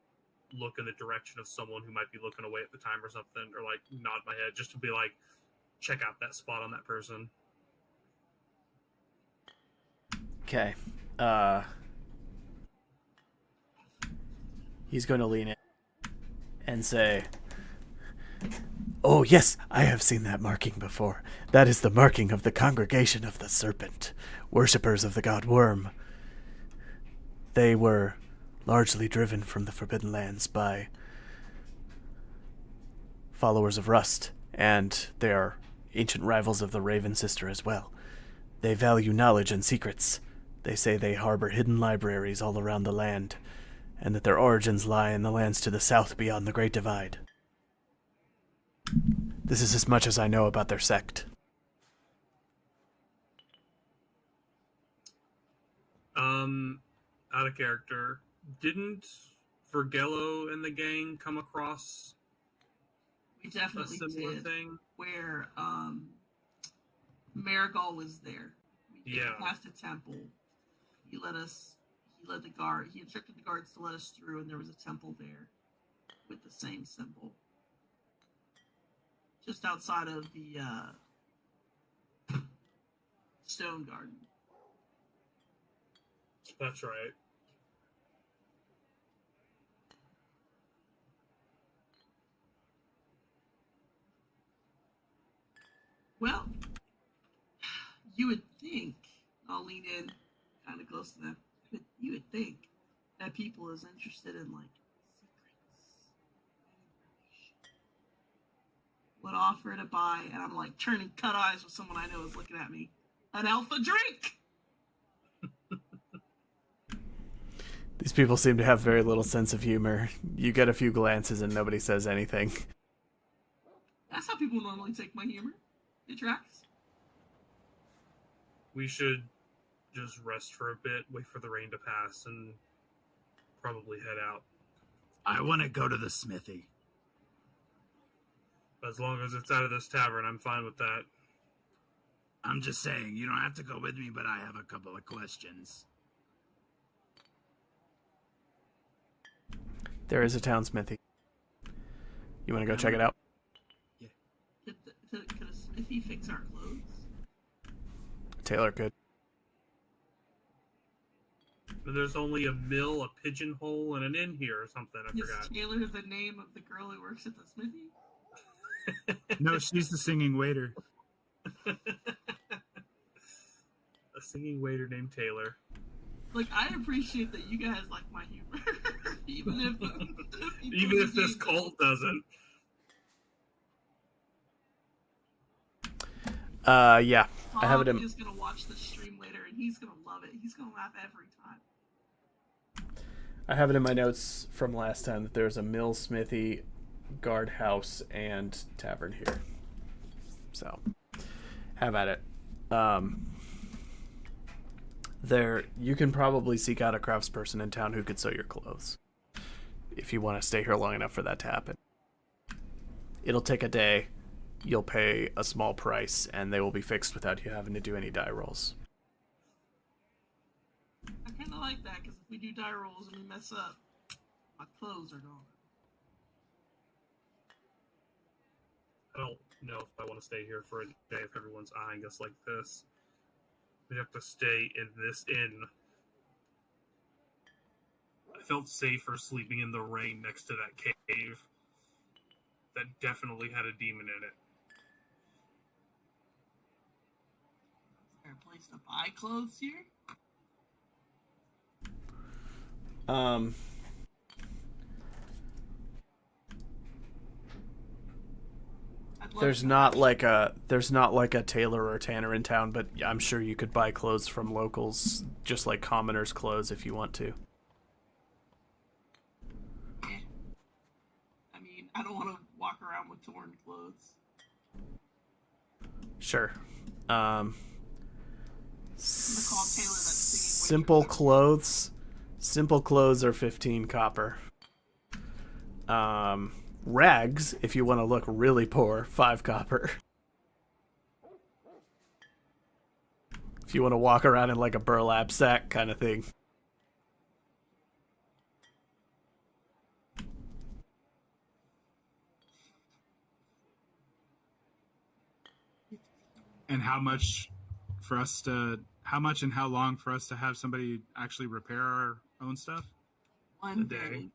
look in the direction of someone who might be looking away at the time or something, or like nod my head just to be like, check out that spot on that person. Okay. He's going to lean in and say, "Oh, yes, I have seen that marking before. That is the marking of the Congregation of the Serpent, worshippers of the god Worm. They were largely driven from the Forbidden Lands by followers of Rust, and they are ancient rivals of the Raven Sister as well. They value knowledge and secrets. They say they harbor hidden libraries all around the land, and that their origins lie in the lands to the south beyond the Great Divide. This is as much as I know about their sect." Out of character, didn't Vergello and the gang come across We a definitely similar did. thing? Where Marigold was there. We Yeah. passed a temple. He instructed the guards to let us through, and there was a temple there with the same symbol. Just outside of the stone garden. That's right. Well, you would think, I'll lean in kind of close to them, you would think that people is interested in, like, secrets and information would offer to buy, and I'm, like, turning cut eyes with someone I know is looking at me, an alpha drink! These people seem to have very little sense of humor. You get a few glances and nobody says anything. That's how people normally take my humor. It tracks. We should just rest for a bit, wait for the rain to pass, and probably head out. I want to go to the smithy. As long as it's out of this tavern, I'm fine with that. I'm just saying, you don't have to go with me, but I have a couple of questions. There is a town smithy. You want to go check it out? Could a smithy fix our clothes? Taylor could. But there's only a mill, a pigeonhole, and an inn here or something. I Is forgot. Taylor the name of the girl who works at the smithy? No, she's the singing waiter. A singing waiter named Taylor. Like, I appreciate that you guys like my humor, even if This cult doesn't. Yeah. I have it Tom in. is gonna watch the stream later, and he's gonna love it. He's gonna laugh every time. I have it in my notes from last time that there's a mill, smithy, guardhouse, and tavern here. So, have at it. There, you can probably seek out a craftsperson in town who could sew your clothes, if you want to stay here long enough for that to happen. It'll take a day. You'll pay a small price, and they will be fixed without you having to do any die rolls. I kind of like that, because if we do die rolls and we mess up, my clothes are gone. I don't know if I want to stay here for a day if everyone's eyeing us like this. We'd have to stay in this inn. I felt safer sleeping in the rain next to that cave. That definitely had a demon in it. Is there a place to buy clothes here? There's not like a tailor or tanner in town, but I'm sure you could buy clothes from locals, just like commoners' clothes, if you want to. Yeah. I mean, I don't want to walk around with torn clothes. Sure. I'm gonna call Taylor that singing Simple clothes. Simple clothes are 15 copper. Rags, if you want to look really poor, 5 copper. If you want to walk around in like a burlap sack kind of thing. And how much and how long for us to have somebody actually repair our own stuff? One A day. day.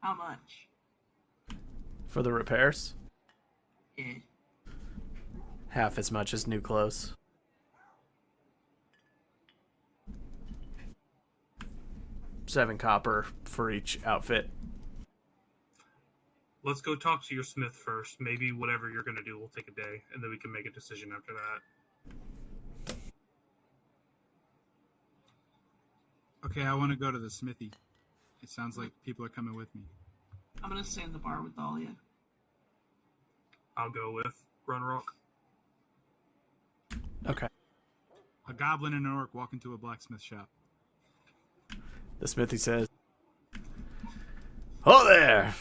How much? For the repairs, Yeah. half as much as new clothes. $7 copper for each outfit. Let's go talk to your smith first. Maybe whatever you're going to do will take a day, and then we can make a decision after that. Okay, I want to go to the smithy. It sounds like people are coming with me. I'm gonna stay in the bar with Dahlia. I'll go with Grunrock. Okay. A goblin and an orc walk into a blacksmith shop. The smithy says, "Oh there!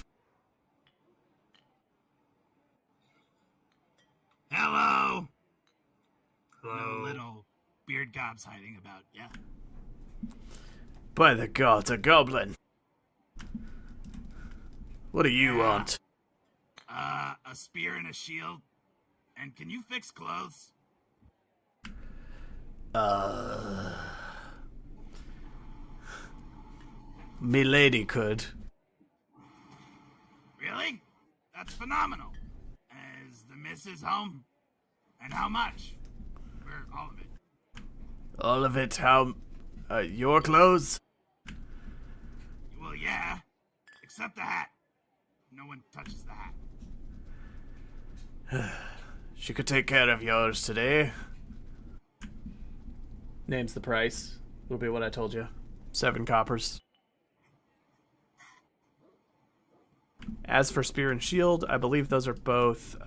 Hello! Hello. No little beard gobs hiding about, yeah? By the gods, a goblin! What do you want?" A spear and a shield. And can you fix clothes? Milady could. Really? That's phenomenal. Is the missus home? And how much? For all of it. All of it, how... your clothes? Well, yeah. Except the hat. No one touches the hat. She could take care of yours today. Name's the price. Will be what I told you. 7 coppers. As for spear and shield, I believe those are both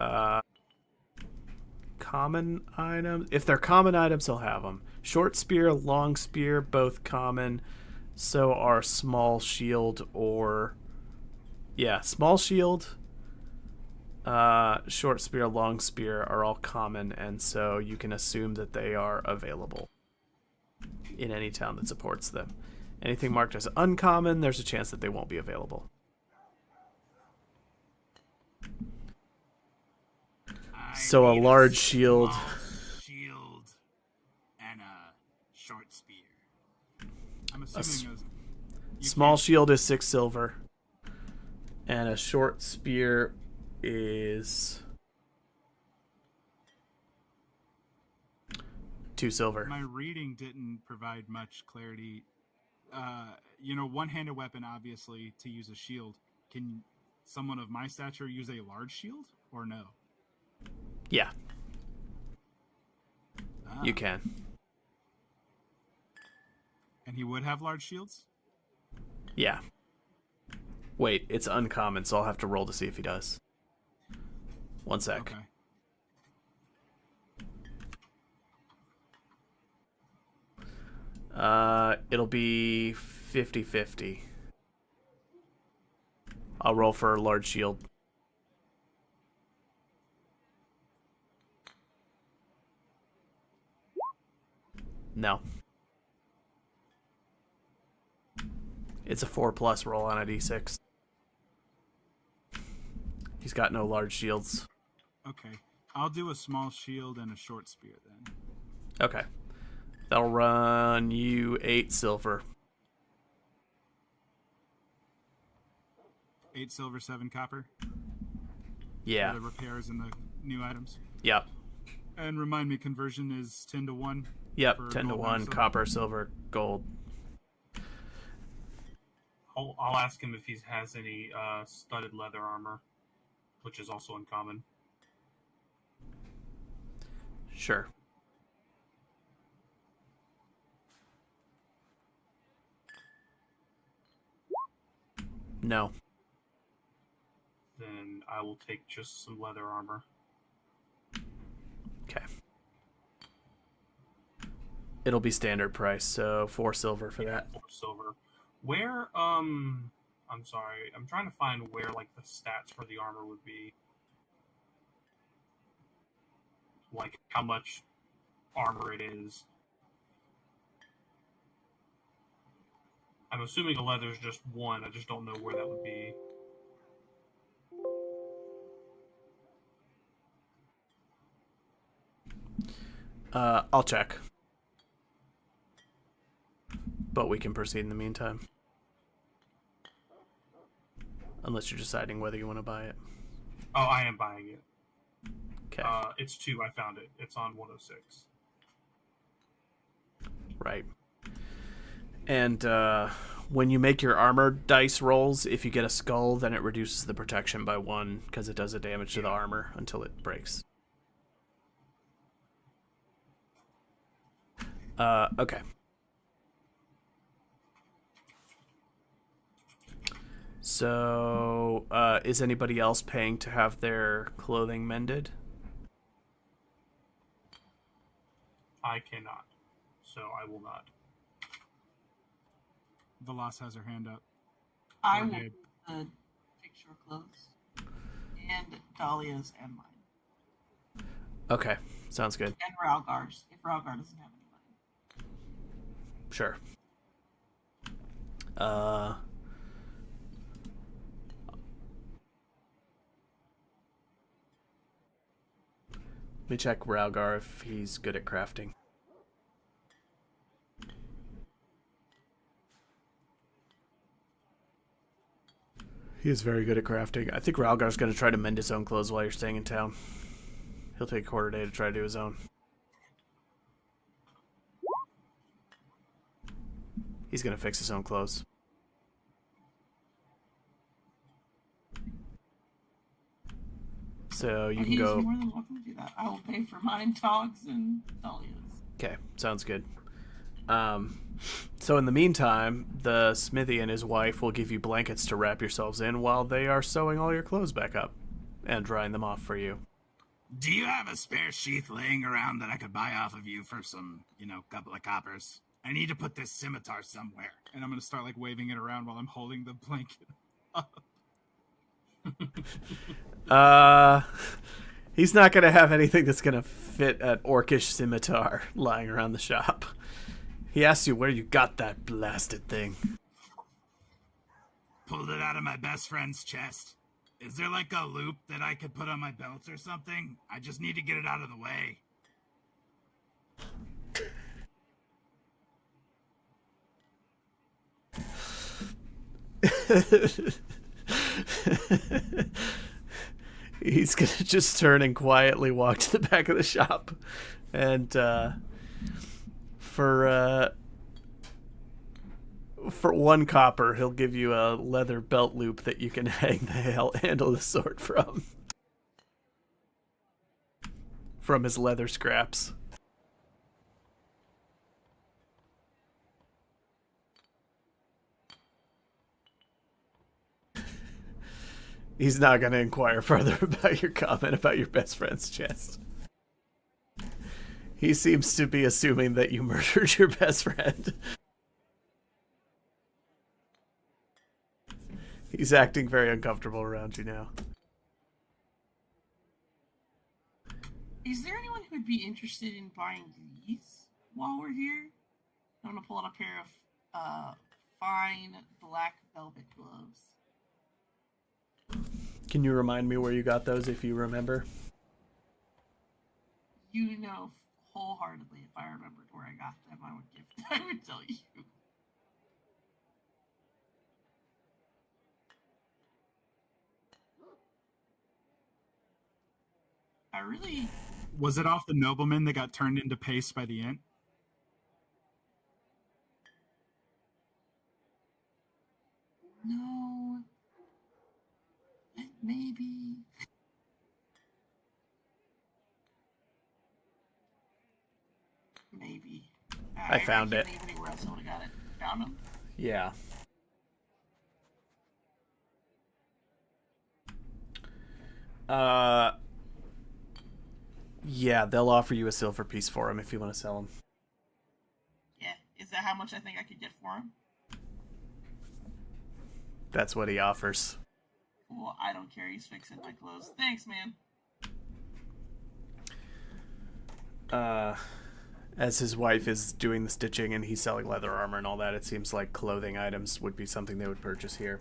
common items. If they're common items, he'll have them. Short spear, long spear, both common. So are small shield or... Yeah, small shield, short spear, long spear are all common, and so you can assume that they are available in any town that supports them. Anything marked as uncommon, there's a chance that they won't be available. So a need large shield. small shield and a short spear. I'm assuming Small shield is 6 silver. And a short spear is 2 silver. My reading didn't provide much clarity. One-handed weapon, obviously, to use a shield. Can someone of my stature use a large shield, or no? Yeah. You can. And he would have large shields? Yeah. Wait, it's uncommon, so I'll have to roll to see if he does. One sec. Okay. It'll be 50-50. I'll roll for a large shield. No. It's a 4+ roll on a d6. He's got no large shields. Okay. I'll do a small shield and a short spear then. Okay. That'll run you 8 silver. 8 silver, 7 copper. Yeah. For the repairs and the new items. Yep. And remind me, conversion is 10 to 1? Yep, for 10 to gold 1, and silver? copper, silver, gold. I'll ask him if he has any studded leather armor, which is also uncommon. Sure. No. Then I will take just some leather armor. Okay. It'll be standard price, so 4 silver for that. 4 silver. Where, I'm sorry, I'm trying to find where, like, the stats for the armor would be. Like, how much armor it is. I'm assuming the leather is just 1, I just don't know where that would be. I'll check. But we can proceed in the meantime. Unless you're deciding whether you want to buy it. Oh, I am buying it. Okay. It's 2, I found it. It's on 106. Right. And when you make your armor dice rolls, if you get a skull, then it reduces the protection by 1 because it does a damage to the armor until it breaks. Okay. So, is anybody else paying to have their clothing mended? I cannot. So I will not. Velas has her hand up. I Go will ahead. fix your clothes. And Dahlia's and mine. Okay, sounds good. And Ralgar's, if Ralgar doesn't have any money. Sure. Let me check Ralgar if he's good at crafting. He is very good at crafting. I think Ralgar's going to try to mend his own clothes while you're staying in town. He'll take a quarter day to try to do his own. He's going to fix his own clothes. So you And can he's go... more than welcome to do that. I will pay for mine, Togs, and Dahlia's. Okay, sounds good. So in the meantime, the smithy and his wife will give you blankets to wrap yourselves in while they are sewing all your clothes back up and drying them off for you. Do you have a spare sheath laying around that I could buy off of you for some, couple of coppers? I need to put this scimitar somewhere. And I'm going to start, waving it around while I'm holding the blanket up. He's not going to have anything that's going to fit an orcish scimitar lying around the shop. He asked you where you got that blasted thing. Pulled it out of my best friend's chest. Is there like a loop that I could put on my belt or something? I just need to get it out of the way. He's gonna just turn and quietly walk to the back of the shop, and for 1 copper, he'll give you a leather belt loop that you can hang the handle of the sword from his leather scraps. He's not going to inquire further about your comment about your best friend's chest. He seems to be assuming that you murdered your best friend. He's acting very uncomfortable around you now. Is there anyone who would be interested in buying these while we're here? I'm going to pull out a pair of fine black velvet gloves. Can you remind me where you got those, if you remember? You know wholeheartedly, if I remembered where I got them, I would tell you. I really... Was it off the nobleman that got turned into paste by the ant? No. Maybe. Maybe. I found it. Anywhere else I would have got it. Found them? Yeah. Yeah, they'll offer you a silver piece for them if you want to sell them. Yeah. Is that how much I think I could get for them? That's what he offers. Well, I don't care. He's fixing my clothes. Thanks, man. As his wife is doing the stitching and he's selling leather armor and all that, it seems like clothing items would be something they would purchase here.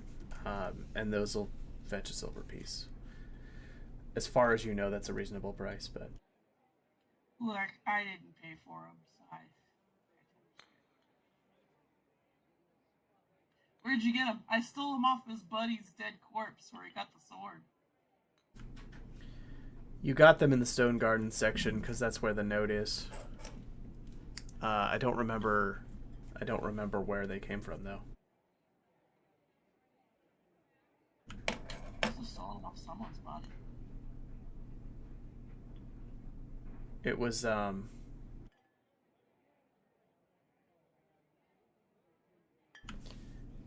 And those will fetch a silver piece. As far as you know, that's a reasonable price, but... Look, I didn't pay for them, so Where'd you get them? I stole them off his buddy's dead corpse where he got the sword. You got them in the Stone Garden section because that's where the note is. I don't remember where they came from though. I also stole them off someone's body. It was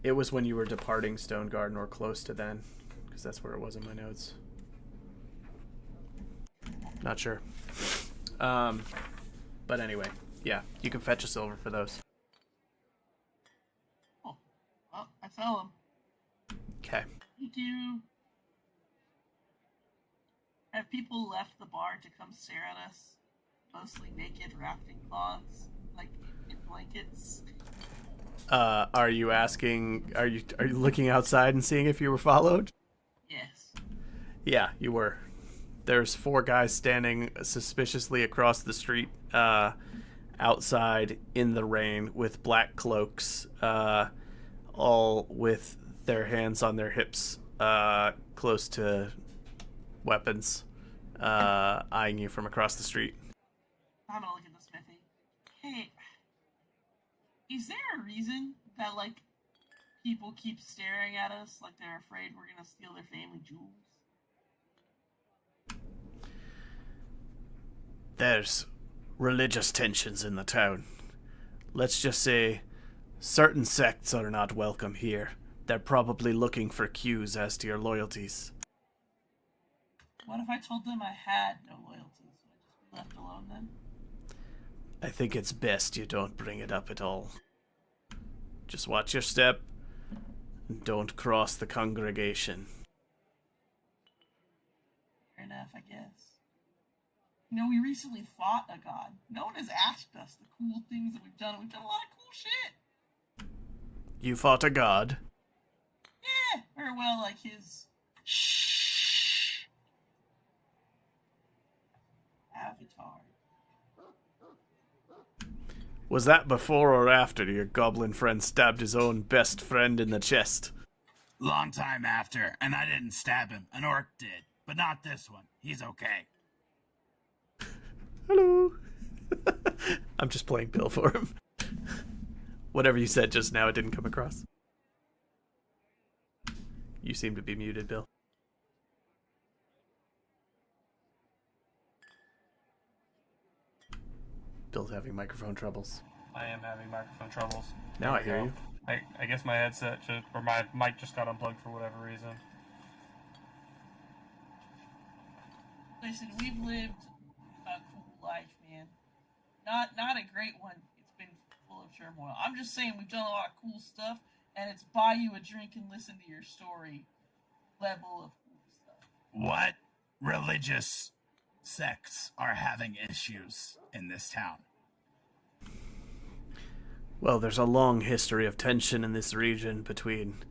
It was when you were departing Stone Garden or close to then, because that's where it was in my notes. Not sure. But anyway, yeah, you can fetch a silver for those. Oh, well, I sell them. Okay. Thank you. Have people left the bar to come stare at us? Mostly naked, wrapped in cloths, like in blankets. Are you asking? Are you looking outside and seeing if you were followed? Yes. Yeah, you were. There's 4 guys standing suspiciously across the street, outside in the rain with black cloaks, all with their hands on their hips, close to weapons, eyeing you from across the street. I'm gonna look at the smithy. Hey, is there a reason that, like, people keep staring at us like they're afraid we're gonna steal their family jewels? There's religious tensions in the town. Let's just say certain sects are not welcome here. They're probably looking for cues as to your loyalties. What if I told them I had no loyalties? Would I just be left alone then? I think it's best you don't bring it up at all. Just watch your step and don't cross the congregation. Fair enough, I guess. You know, we recently fought a god. No one has asked us the cool things that we've done. We've done a lot of cool shit. You fought a god. Yeah, or well, like his avatar. Was that before or after your goblin friend stabbed his own best friend in the chest? Long time after, and I didn't stab him. An orc did, but not this one. He's okay. Hello. I'm just playing Bill for him. Whatever you said just now, it didn't come across. You seem to be muted, Bill. Bill's having microphone troubles. I am having microphone troubles. Now I hear you. I guess my headset or my mic just got unplugged for whatever reason. Listen, we've lived a cool life, man. Not a great one. It's been full of turmoil. I'm just saying we've done a lot of cool stuff, and it's buy you a drink and listen to your story level of cool stuff. What religious sects are having issues in this town? Well, there's a long history of tension in this region between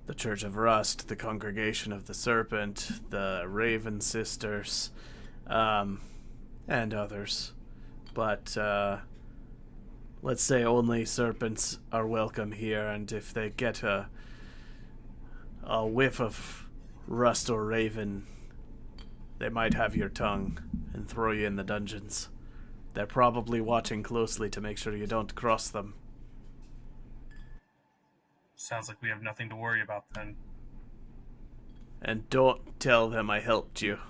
the Church of Rust, the Congregation of the Serpent, the Raven Sisters, and others. But, let's say only serpents are welcome here, and if they get a whiff of Rust or Raven, they might have your tongue and throw you in the dungeons. They're probably watching closely to make sure you don't cross them. Sounds like we have nothing to worry about then. And don't tell them I helped you.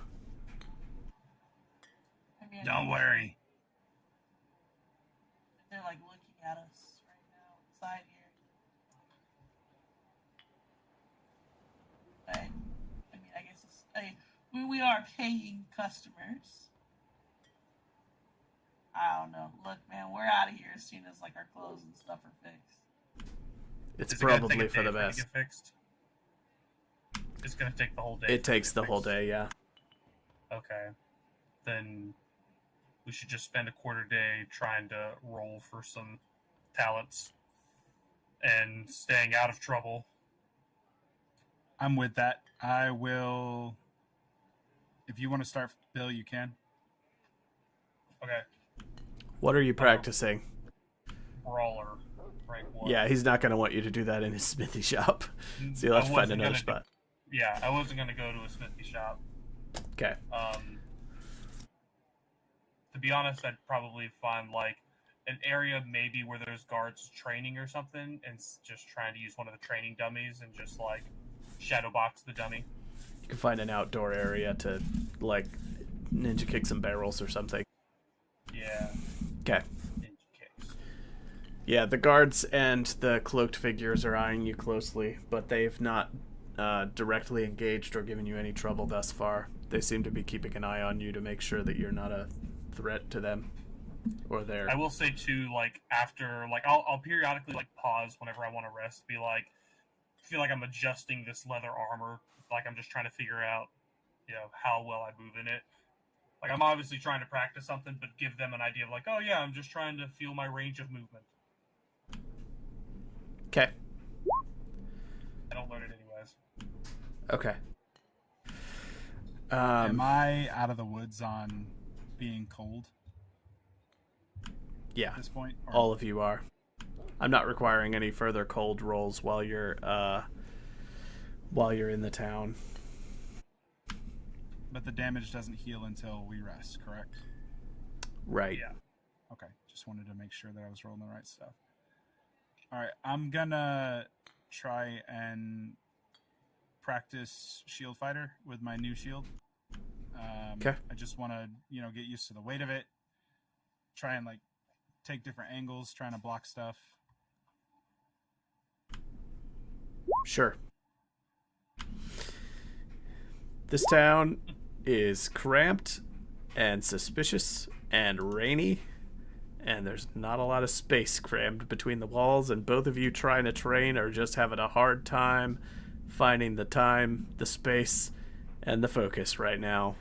I mean, Don't worry. they're like looking at us right now inside here. But, I mean, I guess we are paying customers. I don't know. Look, man, we're out of here as soon as like our clothes and stuff are fixed. It's Is it gonna probably take a for day the it to best. get fixed? It's gonna take the whole day. It takes the whole day, yeah. Okay. Then we should just spend a quarter day trying to roll for some talents and staying out of trouble. I'm with that. I will. If you want to start, Bill, you can. Okay. What are you practicing? Brawler. Rank 1. Yeah, he's not going to want you to do that in his smithy shop. So you'll have to find another spot. Yeah, I wasn't going to go to a smithy shop. Okay. To be honest, I'd probably find like an area maybe where there's guards training or something, and just trying to use one of the training dummies and just like shadow box the dummy. You can find an outdoor area to, like, ninja kick some barrels or something. Yeah. Okay. Ninja kicks. Yeah, the guards and the cloaked figures are eyeing you closely, but they've not directly engaged or given you any trouble thus far. They seem to be keeping an eye on you to make sure that you're not a threat to them or their... I will say too, like after, like I'll periodically like pause whenever I want to rest, be like, feel like I'm adjusting this leather armor, like I'm just trying to figure out, you know, how well I move in it. Like I'm obviously trying to practice something, but give them an idea of like, oh yeah, I'm just trying to feel my range of movement. Okay. I don't learn it anyways. Okay. Am I out of the woods on being cold Yeah, at this point? Or- all of you are. I'm not requiring any further cold rolls while you're in the town. But the damage doesn't heal until we rest, correct? Right. Yeah. Okay, just wanted to make sure that I was rolling the right stuff. All right, I'm gonna try and practice shield fighter with my new shield. Okay. I just want to, get used to the weight of it. Try and like take different angles, trying to block stuff. Sure. This town is cramped and suspicious and rainy, and there's not a lot of space crammed between the walls, and both of you trying to train are just having a hard time finding the time, the space, and the focus right now.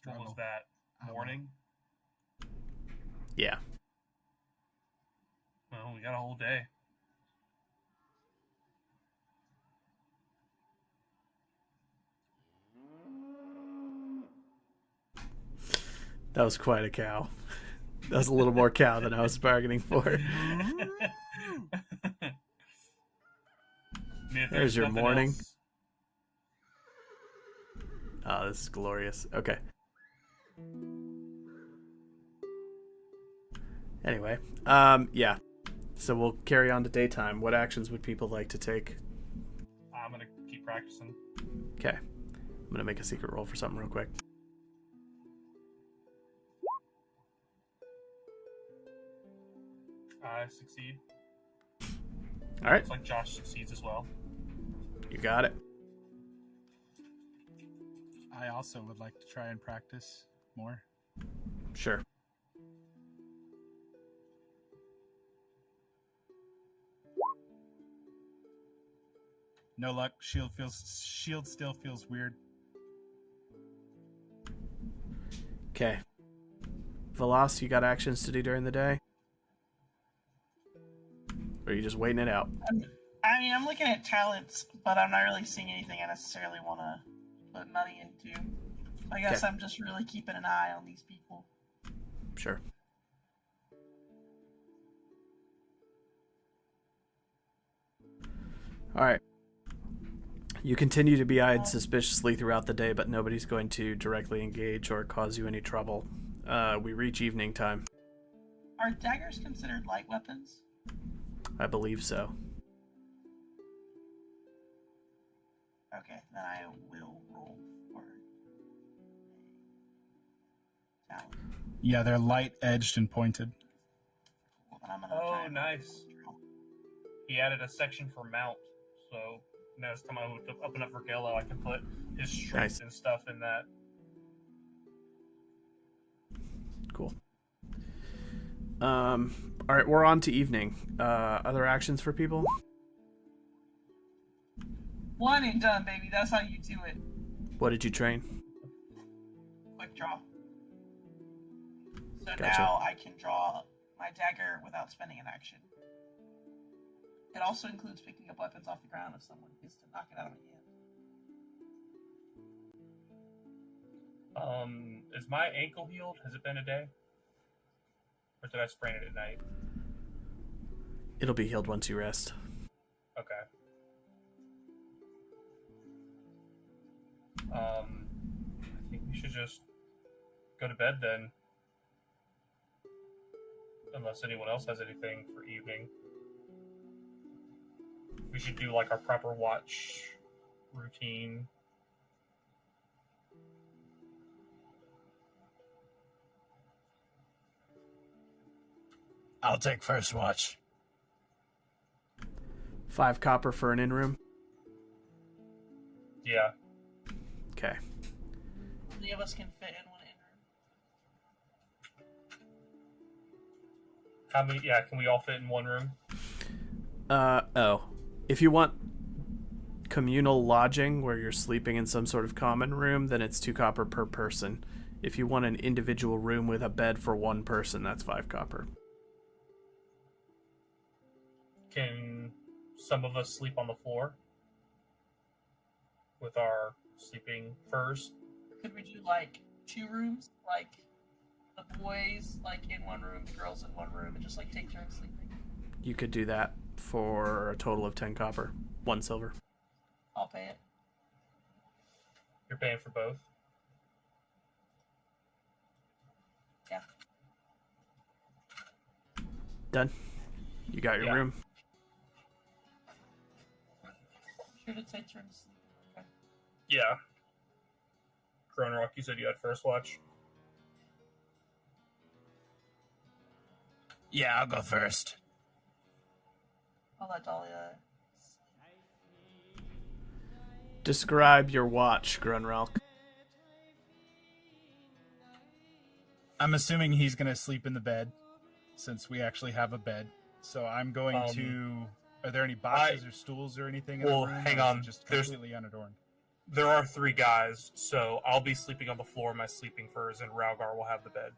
What was Struggle. that? Oh, Morning? Yeah. Well, we got a whole day. That was quite a cow. That was a little more cow than I was bargaining for. I mean, if There's your nothing morning. else- Oh, this is glorious. Okay. Anyway, yeah. So we'll carry on to daytime. What actions would people like to take? I'm gonna keep practicing. Okay. I'm gonna make a secret roll for something real quick. I succeed. All right. Looks like Josh succeeds as well. You got it. I also would like to try and practice more. Sure. No luck. Shield still feels weird. Okay. Veloz, you got actions to do during the day? Or are you just waiting it out? I mean, I'm looking at talents, but I'm not really seeing anything I necessarily want to put money into. I guess Okay. I'm just really keeping an eye on these people. Sure. All right. You continue to be eyed suspiciously throughout the day, but nobody's going to directly engage or cause you any trouble. We reach evening time. Are daggers considered light weapons? I believe so. Okay, then I will roll for a talent. Yeah, they're light edged and pointed. Well, then I'm gonna Oh, try and nice. He added a section for mount, so next time I open up Vergello, I can put his strength Nice. and stuff in that. Cool. All right, we're on to evening. Other actions for people? One and done, baby. That's how you do it. What did you train? Quick draw. So Gotcha. now I can draw my dagger without spending an action. It also includes picking up weapons off the ground if someone is to knock it out of my hand. Is my ankle healed? Has it been a day? Or did I sprain it at night? It'll be healed once you rest. Okay. I think we should just go to bed then. Unless anyone else has anything for evening. We should do like our proper watch routine. I'll take first watch. 5 copper for an in-room. Yeah. Okay. How many of us can fit in one in-room? How many? Yeah, can we all fit in one room? If you want communal lodging where you're sleeping in some sort of common room, then it's 2 copper per person. If you want an individual room with a bed for one person, that's 5 copper. Can some of us sleep on the floor with our sleeping furs? Could we do like 2 rooms? Like the boys like in one room, the girls in one room, and just like take turns sleeping? You could do that for a total of 10 copper. 1 silver. I'll pay it. You're paying for both? Yeah. Done. You got your Yeah. room. Sure to take turns sleeping. Okay. Yeah. Cronrock, you said you had first watch? Yeah, I'll go first. I'll let Dahlia. Describe your watch, Grunralk. I'm assuming he's going to sleep in the bed, since we actually have a bed. So I'm going to... Are there any boxes or stools or anything in well, the room? hang or is on. it just There's- completely unadorned? There are 3 guys, so I'll be sleeping on the floor in my sleeping furs, and Raugar will have the bed.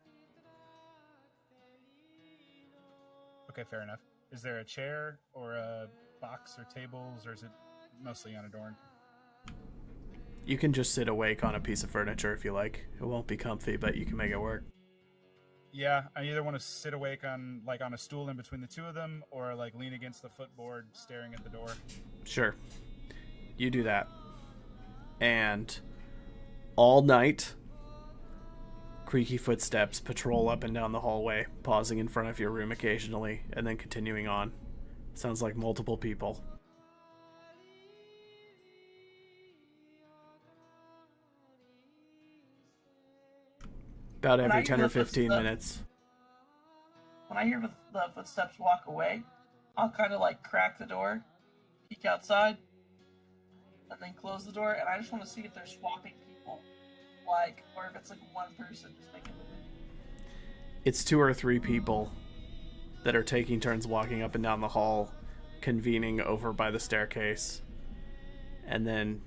Okay, fair enough. Is there a chair or a box or tables, or is it mostly unadorned? You can just sit awake on a piece of furniture if you like. It won't be comfy, but you can make it work. Yeah, I either want to sit awake on a stool in between the two of them, or like lean against the footboard, staring at the door. Sure. You do that. And all night, creaky footsteps patrol up and down the hallway, pausing in front of your room occasionally, and then continuing on. Sounds like multiple people. About every 10 or 15 minutes. When I hear the footsteps walk away, I'll kind of like crack the door, peek outside, and then close the door. And I just want to see if they're swapping people, like, or if it's like one person just making the move. It's 2 or 3 people that are taking turns walking up and down the hall, convening over by the staircase, and then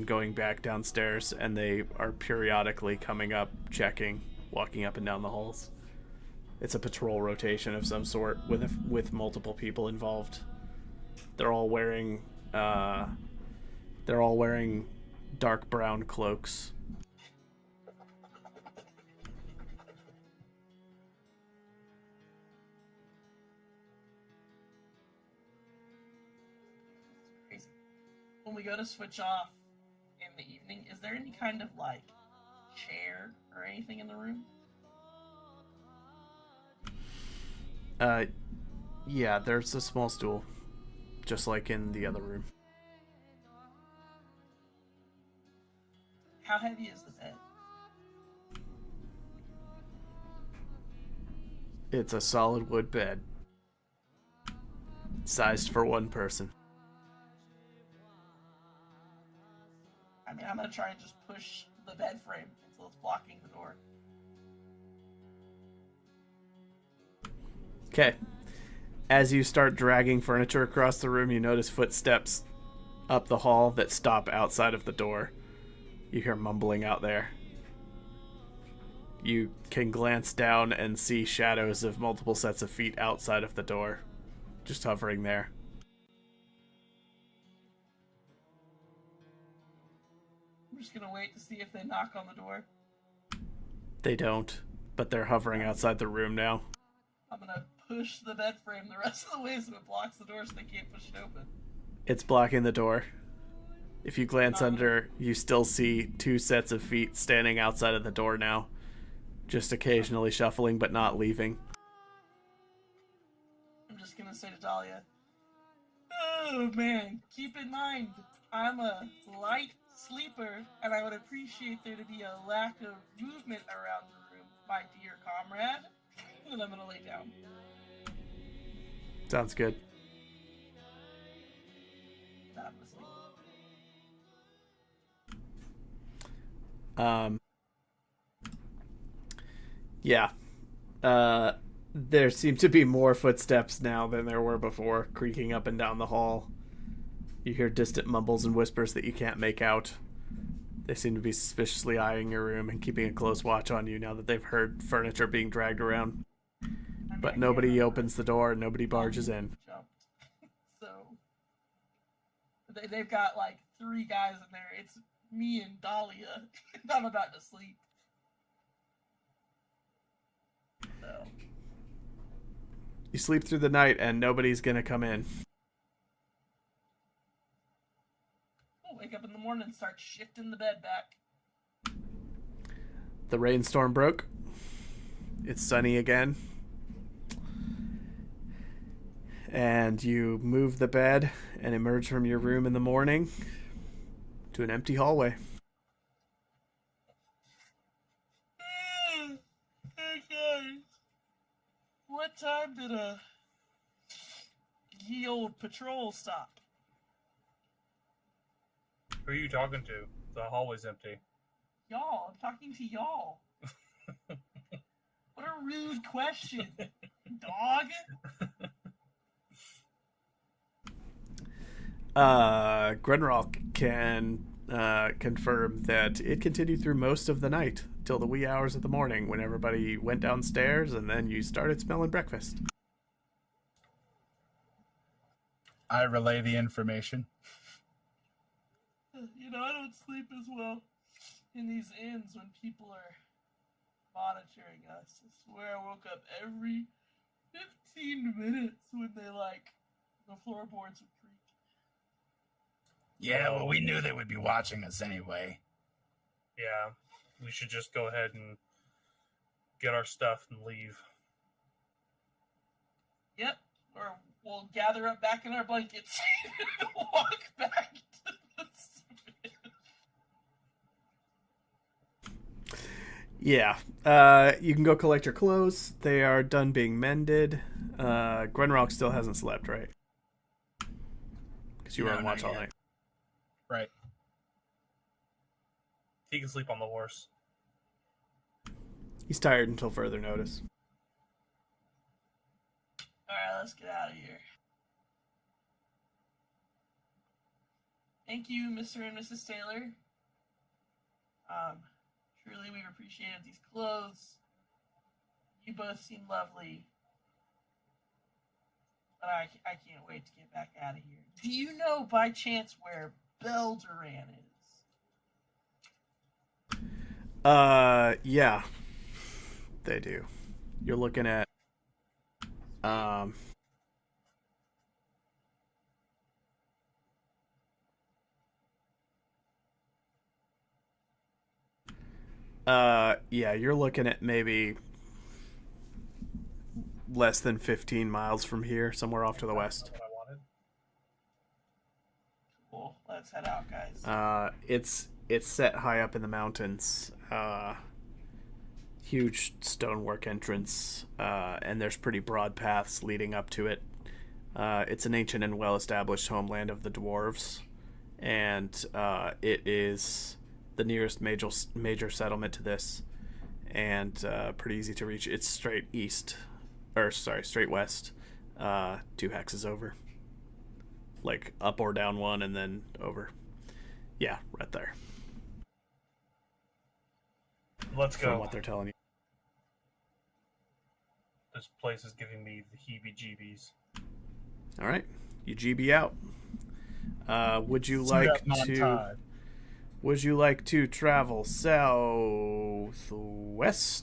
going back downstairs, and they are periodically coming up, checking, walking up and down the halls. It's a patrol rotation of some sort with multiple people involved. They're all wearing dark brown cloaks. Crazy. When we go to switch off in the evening, is there any kind of like chair or anything in the room? Yeah, there's a small stool, just like in the other room. How heavy is the bed? It's a solid wood bed, sized for one person. I mean, I'm gonna try and just push the bed frame until it's blocking the door. Okay. As you start dragging furniture across the room, you notice footsteps up the hall that stop outside of the door. You hear mumbling out there. You can glance down and see shadows of multiple sets of feet outside of the door, just hovering there. I'm just gonna wait to see if they knock on the door. They don't, but they're hovering outside the room now. I'm gonna push the bed frame the rest of the way so it blocks the door so they can't push it open. It's blocking the door. If you glance under, you still see 2 sets of feet standing outside of the door now, just occasionally shuffling but not leaving. I'm just gonna say to Dahlia, oh man, keep in mind, I'm a light sleeper, and I would appreciate there to be a lack of movement around the room, my dear comrade. And I'm gonna lay down. Sounds good. Not listening. Yeah. There seem to be more footsteps now than there were before, creaking up and down the hall. You hear distant mumbles and whispers that you can't make out. They seem to be suspiciously eyeing your room and keeping a close watch on you now that they've heard furniture being dragged around. But nobody opens the door and nobody barges in. Jumped. So they've got like 3 guys in there. It's me and Dahlia. I'm about to sleep. So You sleep through the night and nobody's gonna come in. we'll wake up in the morning and start shifting the bed back. The rainstorm broke. It's sunny again. And you move the bed and emerge from your room in the morning to an empty hallway. Okay. What time did ye old patrol stop? Who are you talking to? The hallway's empty. Y'all. I'm talking to y'all. What a rude question, dog. Grunrock can confirm that it continued through most of the night till the wee hours of the morning when everybody went downstairs, and then you started smelling breakfast. I relay the information. You know, I don't sleep as well in these inns when people are monitoring us. I swear I woke up every 15 minutes when they, like, the floorboards would creak. Yeah, well, we knew they would be watching us anyway. Yeah, we should just go ahead and get our stuff and leave. Yep, or we'll gather up back in our blankets and walk back to the spit. Yeah, you can go collect your clothes. They are done being mended. Grenrock still hasn't slept, right? Because you were No, on not watch all yet. night. Right. He can sleep on the horse. He's tired until further notice. Alright, let's get out of here. Thank you, Mr. and Mrs. Taylor. Truly, we've appreciated these clothes. You both seem lovely. But I can't wait to get back out of here. Do you know, by chance, where Belduran is? Yeah. They do. You're looking at, yeah, you're looking at maybe less than 15 miles from here, somewhere off to the west. What I wanted. Cool. Let's head out, guys. It's set high up in the mountains. Huge stonework entrance, and there's pretty broad paths leading up to it. It's an ancient and well-established homeland of the dwarves, and it is the nearest major settlement to this, and pretty easy to reach. It's straight west, 2 hexes over, like up or down one, and then over. Yeah, right there. Let's go. From what they're telling you. This place is giving me the heebie-jeebies. All right, you GB out. Would you Suit like up, non to? Todd. Would you like to travel southwest,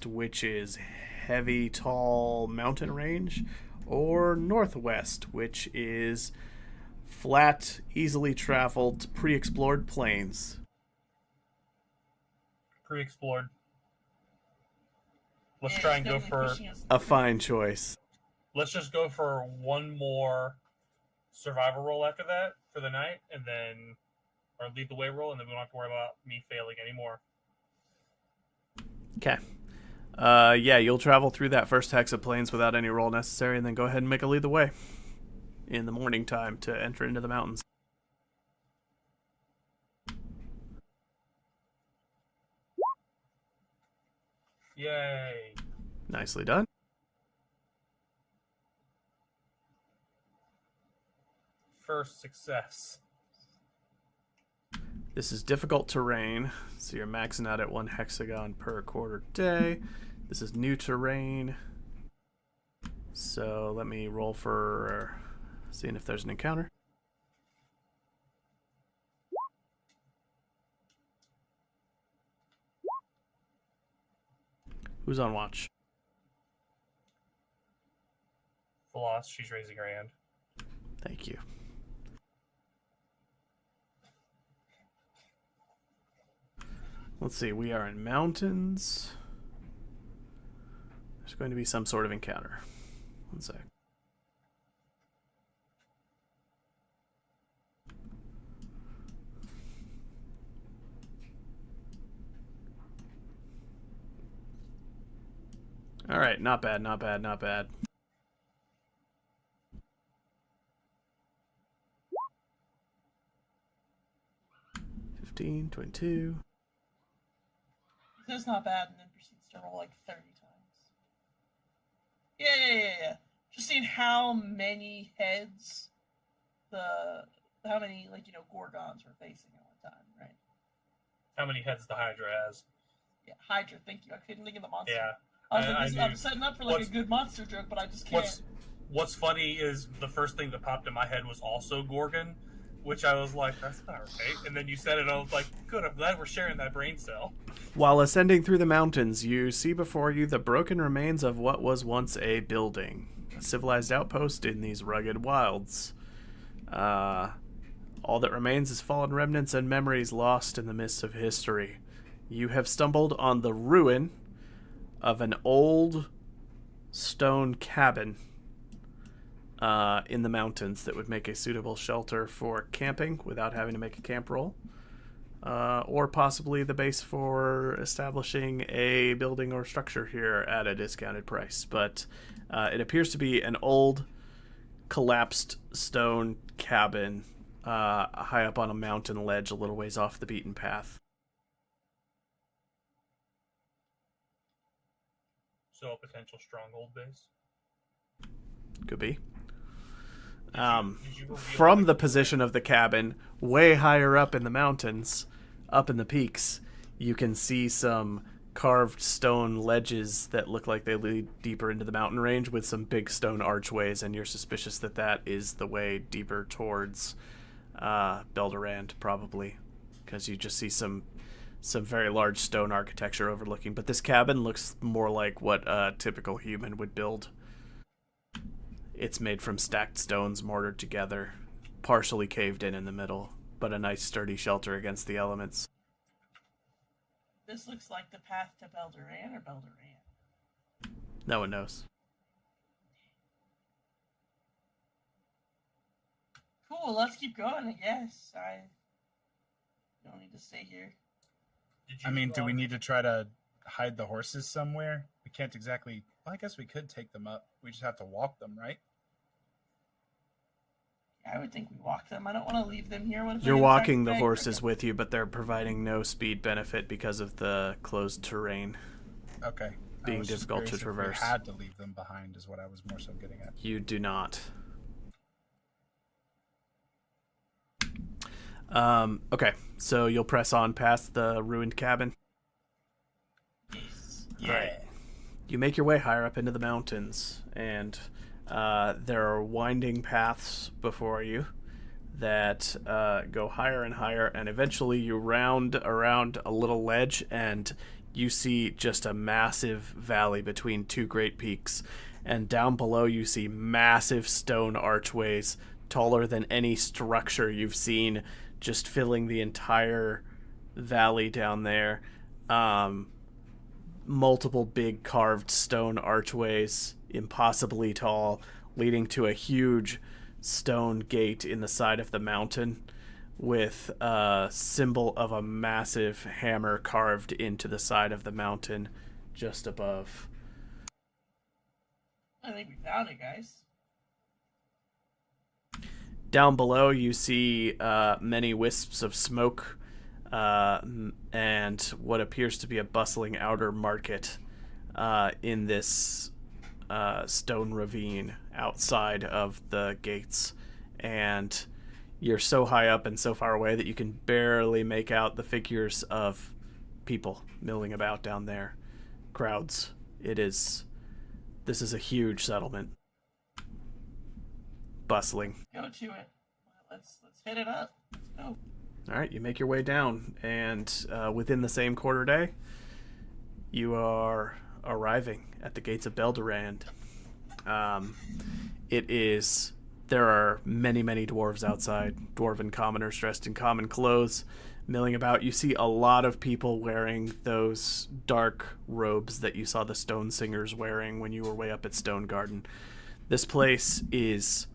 which is heavy, tall mountain range, or northwest, which is flat, easily traveled, pre-explored plains? Pre-explored. Let's Yeah, try it's and go definitely for. pushing us. A fine choice. Let's just go for one more survival roll after that for the night, and then or lead the way roll, and then we don't have to worry about me failing anymore. Okay. Yeah, you'll travel through that first hex of plains without any roll necessary, and then go ahead and make a lead the way in the morning time to enter into the mountains. Yay! Nicely done. First success. This is difficult terrain, so you're maxing out at 1 hexagon per quarter day. This is new terrain. So let me roll for seeing if there's an encounter. Who's on watch? Veloz, she's raising her hand. Thank you. Let's see, we are in mountains. There's going to be some sort of encounter. One sec. All right, not bad, not bad, not bad. $15, $22. That's not bad, and then proceeds to roll like 30 times. Yeah. Just seeing how many heads how many, like, gorgons we're facing and How many heads the Hydra has? Yeah, Hydra. Thank you. I couldn't think of the monster. Yeah. I'm setting up for like a good monster joke, but I just can't. What's funny is the first thing that popped in my head was also Gorgon, which I was like, that's not right. And then you said it, I was like, good, I'm glad we're sharing that brain cell. While ascending through the mountains, you see before you the broken remains of what was once a building, a civilized outpost in these rugged wilds. All that remains is fallen remnants and memories lost in the mists of history. You have stumbled on the ruin of an old stone cabin in the mountains that would make a suitable shelter for camping without having to make a camp roll. Or possibly the base for establishing a building or structure here at a discounted price. But it appears to be an old, collapsed stone cabin high up on a mountain ledge a little ways off the beaten path. So a potential stronghold base? Could be. Did you reveal From the position of the cabin, way higher up in the mountains, up in the peaks, you can see some carved stone ledges that look like they lead deeper into the mountain range with some big stone archways, and you're suspicious that that is the way deeper towards Beldurand, probably, because you just see some very large stone architecture overlooking. But this cabin looks more like what a typical human would build. It's made from stacked stones mortared together, partially caved in the middle, but a nice sturdy shelter against the elements. This looks like the path to Belduran or Belduran. No one knows. Cool, let's keep going, I guess. I don't need to stay here. I mean, do we need to try to hide the horses somewhere? We can't exactly... Well, I guess we could take them up. We just have to walk them, right? I would think we walk them. I don't want to leave them here. What if You're they walking the attack horses with you, but they're providing no speed benefit because of the closed terrain. Okay. Being I was just difficult to curious if traverse. We had to leave them behind is what I was more so getting at. You do not. Okay, so you'll press on past the ruined cabin. Yes. Yeah. All right. You make your way higher up into the mountains, and there are winding paths before you that go higher and higher, and eventually you round around a little ledge, and you see just a massive valley between two great peaks. And down below you see massive stone archways, taller than any structure you've seen, just filling the entire valley down there. Multiple big carved stone archways, impossibly tall, leading to a huge stone gate in the side of the mountain with a symbol of a massive hammer carved into the side of the mountain just above. I think we found it, guys. Down below you see many wisps of smoke and what appears to be a bustling outer market in this stone ravine outside of the gates. And you're so high up and so far away that you can barely make out the figures of people milling about down there. Crowds. This is a huge settlement. Bustling. Go to it. Let's hit it up. Let's go. All right, you make your way down, and within the same quarter day, you are arriving at the gates of Beldurand. There are many, many dwarves outside, dwarven commoners dressed in common clothes, milling about. You see a lot of people wearing those dark robes that you saw the stone singers wearing when you were way up at Stone Garden. This place is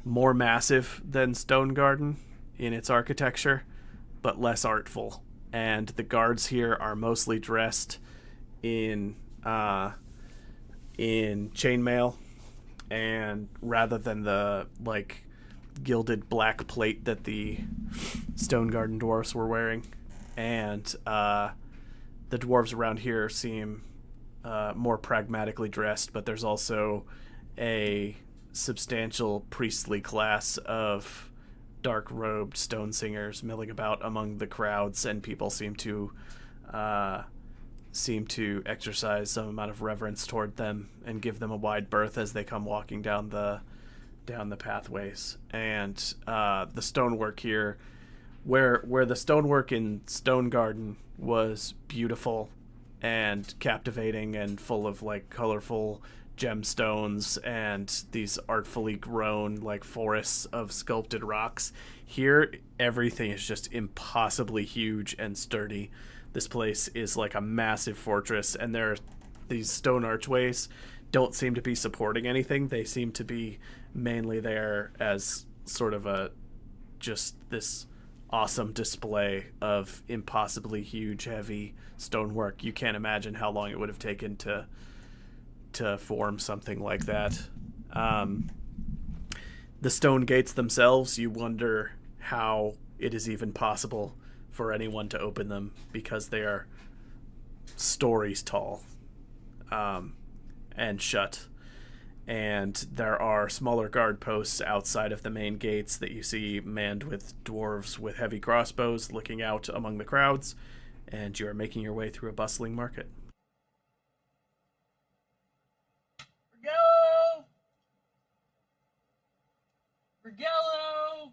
more massive than Stone Garden in its architecture, but less artful. And the guards here are mostly dressed in chainmail, and rather than the gilded black plate that the Stone Garden dwarves were wearing. And the dwarves around here seem more pragmatically dressed, but there's also a substantial priestly class of dark-robed stone singers milling about among the crowds, and people seem to exercise some amount of reverence toward them and give them a wide berth as they come walking down the pathways. And the stonework here, where the stonework in Stone Garden was beautiful and captivating and full of like colorful gemstones and these artfully grown like forests of sculpted rocks, here everything is just impossibly huge and sturdy. This place is like a massive fortress, and these stone archways don't seem to be supporting anything. They seem to be mainly there as sort of just this awesome display of impossibly huge, heavy stonework. You can't imagine how long it would have taken to form something like that. The stone gates themselves, you wonder how it is even possible for anyone to open them, because they are stories tall and shut. And there are smaller guard posts outside of the main gates that you see manned with dwarves with heavy crossbows looking out among the crowds, and you are making your way through a bustling market. Vergello! Vergello!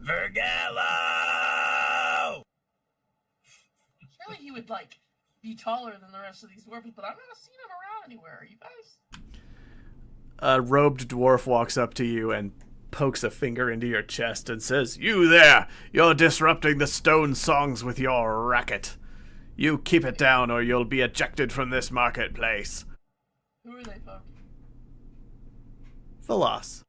Vergello! Surely he would, like, be taller than the rest of these dwarves, but I've not seen him around anywhere. Are you guys? A robed dwarf walks up to you and pokes a finger into your chest and says, "You there! You're disrupting the stone songs with your racket. You keep it down or you'll be ejected from this marketplace." Who are they, folks? Velas.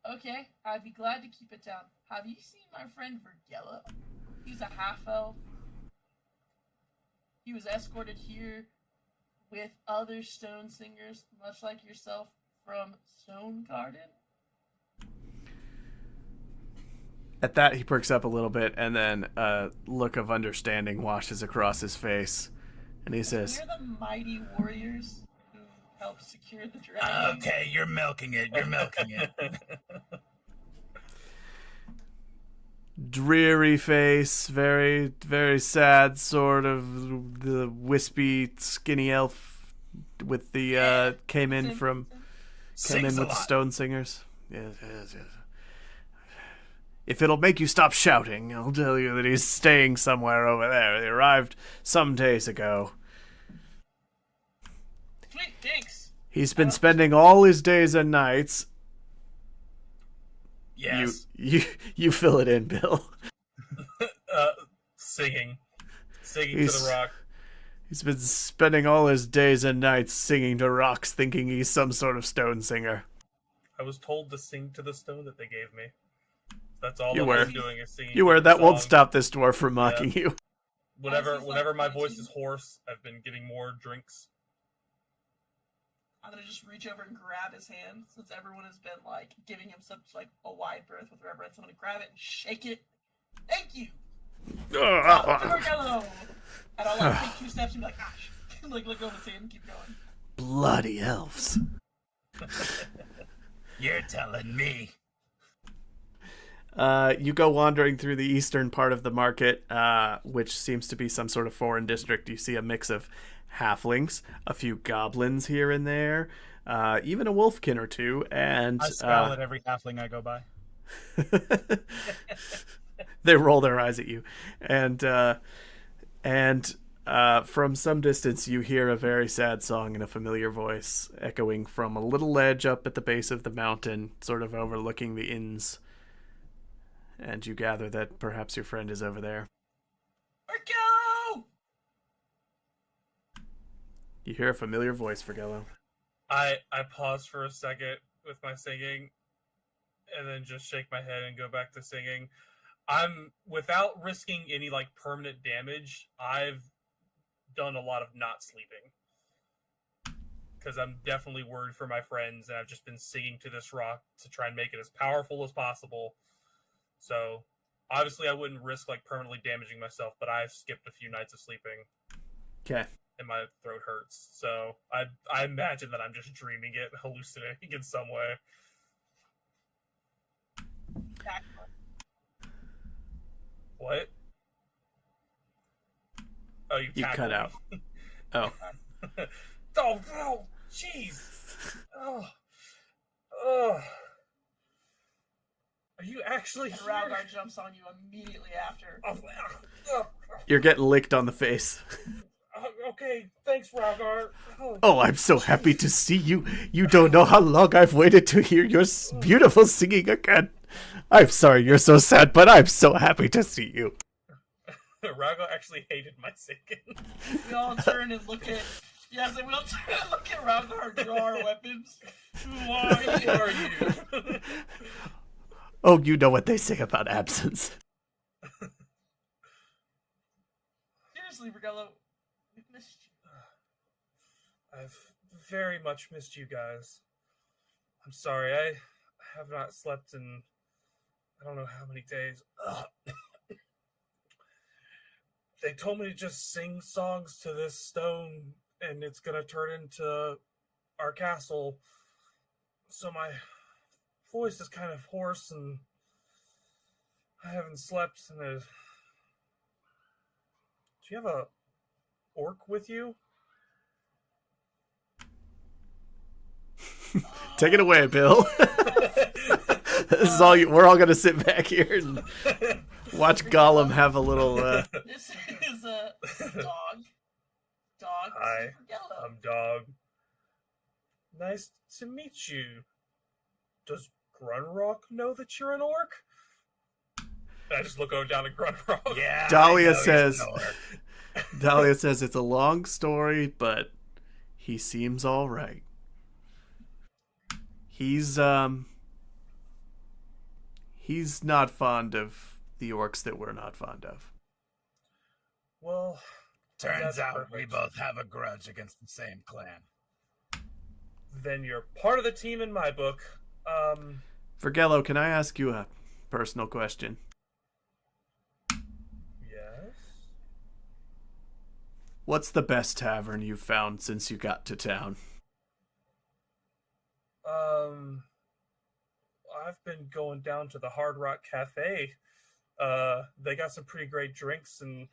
Okay, I'd be glad to keep it down. Have you seen my friend Vergello? He's a half-elf. He was escorted here with other stone singers, much like yourself, from Stone Garden. At that, he perks up a little bit, and then a look of understanding washes across his face. And he says, "You're the mighty warriors who helped secure the dragon." Okay, you're milking it. You're milking it. dreary face, very, very sad, sort of the wispy, skinny elf with the came in with the stone singers. Yes. If it'll make you stop shouting, I'll tell you that he's staying somewhere over there. He arrived some days ago. Sweet, thanks. He's been spending all his days and nights. Yes. You fill it in, Bill. Singing to the rock. He's been spending all his days and nights singing to rocks, thinking he's some sort of stone singer. I was told to sing to the stone that they gave me. That's all You I'm were. doing is singing. You were. the That won't song. stop this dwarf from mocking you. Whenever my voice is hoarse, I've been getting more drinks. I'm gonna just reach over and grab his hand, since everyone has been like giving him such like a wide berth with reverence. I'm gonna grab it and shake it. Thank you. Vergello! And I'll like take 2 steps and be like, gosh, like look over his hand and keep going. Bloody elves. You're telling me. You go wandering through the eastern part of the market, which seems to be some sort of foreign district. You see a mix of halflings, a few goblins here and there, even a wolfkin or two, and I scowl at every halfling I go by. they roll their eyes at you, and from some distance you hear a very sad song in a familiar voice echoing from a little ledge up at the base of the mountain, sort of overlooking the inns. And you gather that perhaps your friend is over there. Vergello! You hear a familiar voice, Vergello. I pause for a second with my singing, and then just shake my head and go back to singing. I'm without risking any like permanent damage. I've done a lot of not sleeping because I'm definitely worried for my friends, and I've just been singing to this rock to try and make it as powerful as possible. So obviously I wouldn't risk like permanently damaging myself, but I've skipped a few nights of sleeping. Okay. And my throat hurts. So I imagine that I'm just dreaming it, hallucinating in some way. What? Oh, you You cut tackled out. me. Oh. Oh no! Jeez! Oh. Oh. Are you actually And here? Ralgar jumps on you immediately after. Oh, You're getting licked on the face. okay, thanks, Ralgar. Oh, I'm so happy to see you. You don't know how long I've waited to hear your beautiful singing again. I'm sorry you're so sad, but I'm so happy to see you. Ralgar actually hated my singing. We all turn and look at. Yes, and we all turn and look at Ralgar draw our weapons. Who are you? Oh, you know what they say about absence. Seriously, Vergello, we missed you. I've very much missed you guys. I'm sorry, I have not slept in I don't know how many days. Ugh. They told me to just sing songs to this stone and it's gonna turn into our castle. So my voice is kind of hoarse and I haven't slept in a... Do you have a orc with you? Take it away, Bill. This is all you. We're all gonna sit back here and watch Gollum have a little. This is a dog. Dog. Hi, Vergello. I'm Dog. Nice to meet you. Does Grunrock know that you're an orc? I just look over down at Grunrock. Yeah. Dahlia I know he's says. an orc. Dahlia says it's a long story, but he seems all right. He's not fond of the orcs that we're not fond of. Well, Turns that's out we perfect. both have a grudge against the same clan. Then you're part of the team in my book. Vergello, can I ask you a personal question? Yes. What's the best tavern you've found since you got to town? I've been going down to the Hard Rock Cafe. They got some pretty great drinks and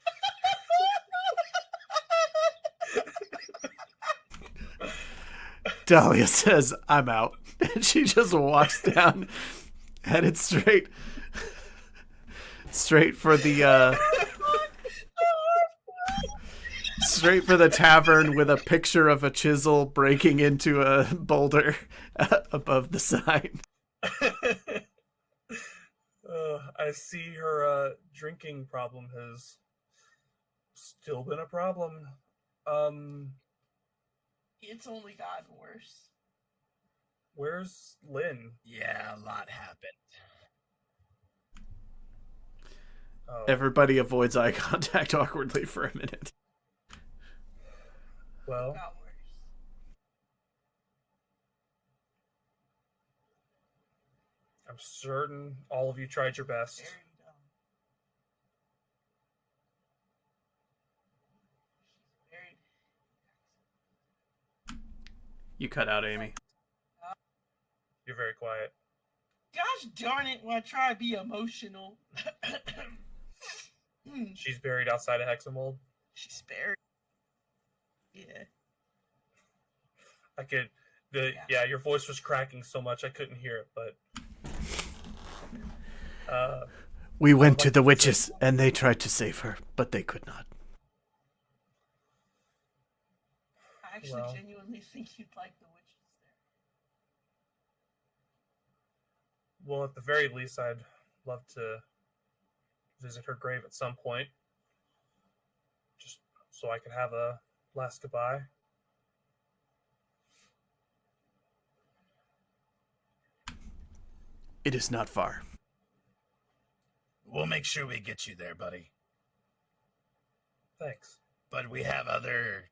Dahlia says, I'm out. And she just walks down, headed straight for the straight for the tavern with a picture of a chisel breaking into a boulder above the sign. I see her drinking problem has still been a problem. It's only gotten worse. Where's Lynn? Yeah, a lot happened. Oh. Everybody avoids eye contact awkwardly for a minute. Well, Got worse. I'm certain all of you tried your best. Very dumb. Very. You cut out, Amy. You're very quiet. Gosh darn it! When I try to be emotional, She's buried outside of Hexamold. she's buried. Yeah. I could. Your voice was cracking so much I couldn't hear it, but. We went to the witches, and they tried to save her, but they could not. I actually Well. genuinely think you'd like the witches there. Well, at the very least, I'd love to visit her grave at some point. Just so I could have a last goodbye. It is not far. We'll make sure we get you there, buddy. Thanks. But we have other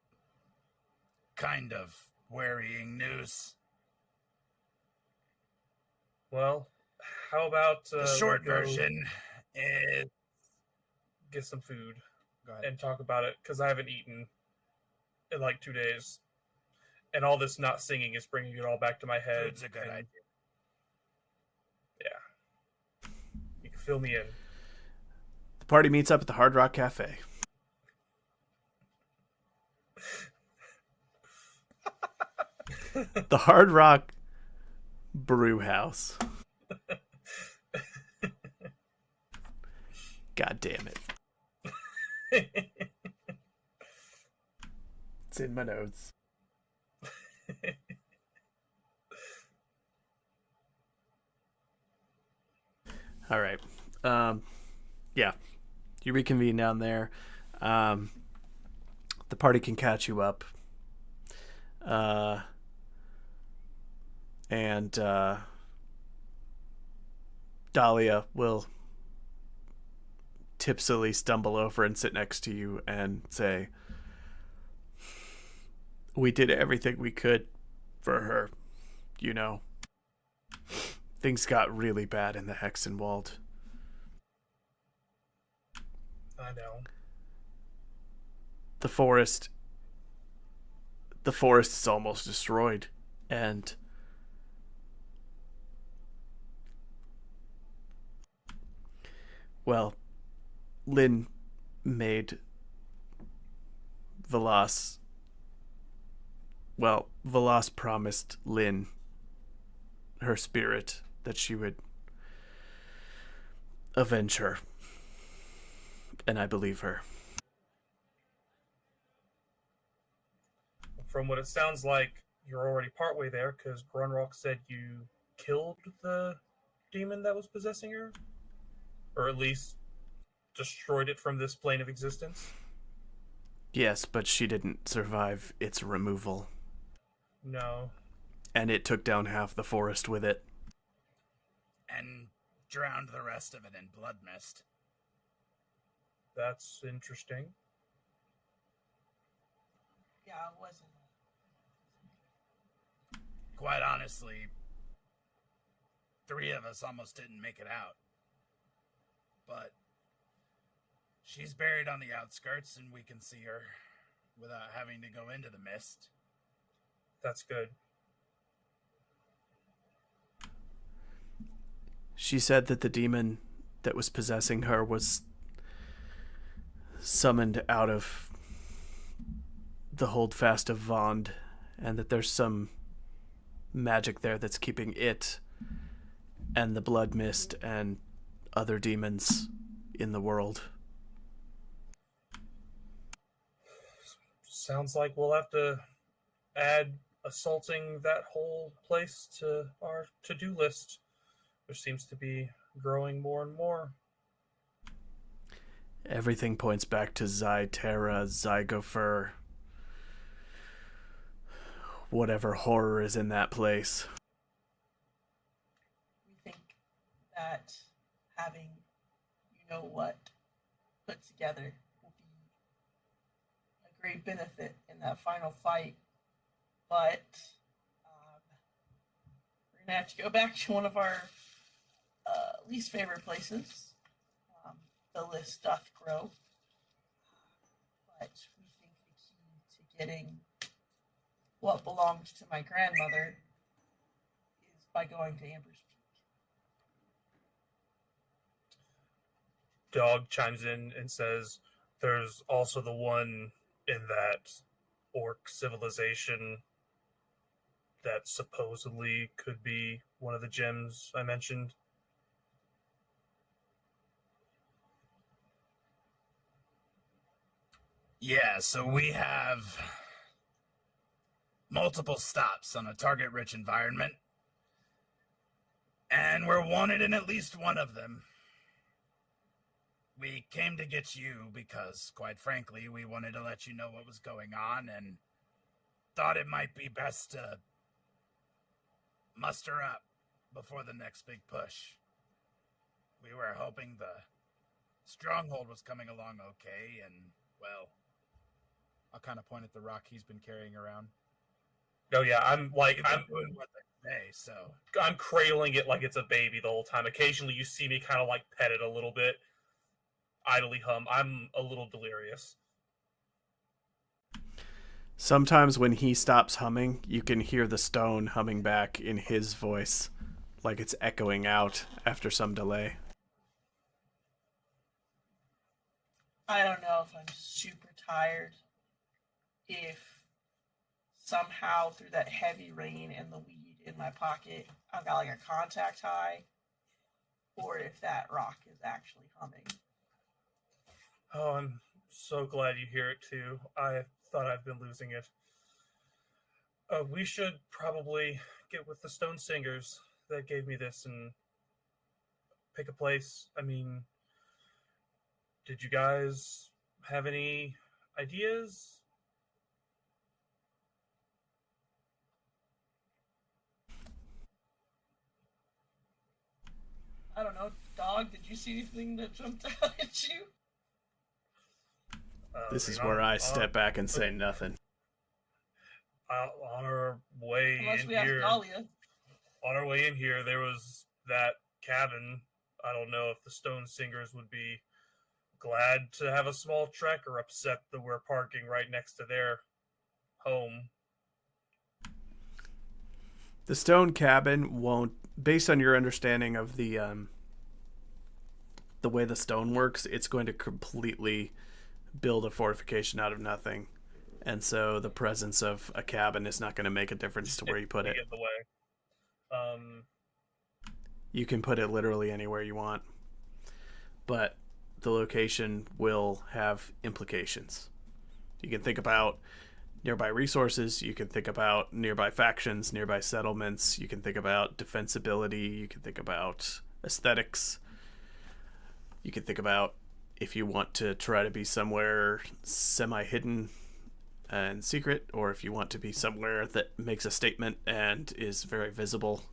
kind of worrying news. Well, how about The short we go version is... get some food Go ahead. and talk about it, because I haven't eaten in like 2 days. And all this not singing is bringing it all back to my head. Food's a good and- idea. Yeah. Fill me in. The party meets up at the Hard Rock Cafe. The Hard Rock Brew House. God damn it. It's in my notes. All right. Yeah. You reconvene down there. The party can catch you up. And Dahlia will tipsily stumble over and sit next to you and say, "We did everything we could for her, you know. Things got really bad in the Hexenwald." I know. The forest is almost destroyed, and well, Lynn made Velas promised Lynn, her spirit, that she would avenge her, and I believe her. From what it sounds like, you're already partway there, because Grunrock said you killed the demon that was possessing her? Or at least destroyed it from this plane of existence? Yes, but she didn't survive its removal. No. And it took down half the forest with it. And drowned the rest of it in blood mist. That's interesting. Yeah, it wasn't. Quite honestly, 3 of us almost didn't make it out. But she's buried on the outskirts, and we can see her without having to go into the mist. That's good. She said that the demon that was possessing her was summoned out of the holdfast of Vond, and that there's some magic there that's keeping it and the blood mist and other demons in the world. Sounds like we'll have to add assaulting that whole place to our to-do list, which seems to be growing more and more. Everything points back to Zyterra, Zygofer, whatever horror is in that place. We think that having what put together will be a great benefit in that final fight. But we're going to have to go back to one of our least favorite places. The list doth grow. But we think the key to getting what belonged to my grandmother is by going to Amber's Peak. Dog chimes in and says there's also the one in that orc civilization that supposedly could be one of the gems I mentioned. Yeah, so we have multiple stops on a target-rich environment, and we're wanted in at least one of them. We came to get you because, quite frankly, we wanted to let you know what was going on and thought it might be best to muster up before the next big push. We were hoping the stronghold was coming along okay, and, well, I'll kind of point at the rock he's been carrying around. Oh yeah, I'm doing what they say, so I'm cradling it like it's a baby the whole time. Occasionally you see me kind of like pet it a little bit, idly hum. I'm a little delirious. Sometimes when he stops humming, you can hear the stone humming back in his voice, like it's echoing out after some delay. I don't know if I'm super tired, if somehow through that heavy rain and the weed in my pocket, I've got like a contact high, or if that rock is actually humming. Oh, I'm so glad you hear it too. I thought I've been losing it. We should probably get with the Stone Singers that gave me this and pick a place. I mean, did you guys have any ideas? I don't know, dog, did you see anything that jumped out at you? This is I where mean, I step back and say nothing. on our way Unless in we ask here, Dahlia. on our way in here, there was that cabin. I don't know if the Stone Singers would be glad to have a small trek or upset that we're parking right next to their home. The stone cabin won't, based on your understanding of the way the stone works, it's going to completely build a fortification out of nothing. And so the presence of a cabin is not going to make a difference to where you put it. Get in the way. You can put it literally anywhere you want. But the location will have implications. You can think about nearby resources, you can think about nearby factions, nearby settlements, you can think about defensibility, you can think about aesthetics, you can think about if you want to try to be somewhere semi-hidden and secret, or if you want to be somewhere that makes a statement and is very visible.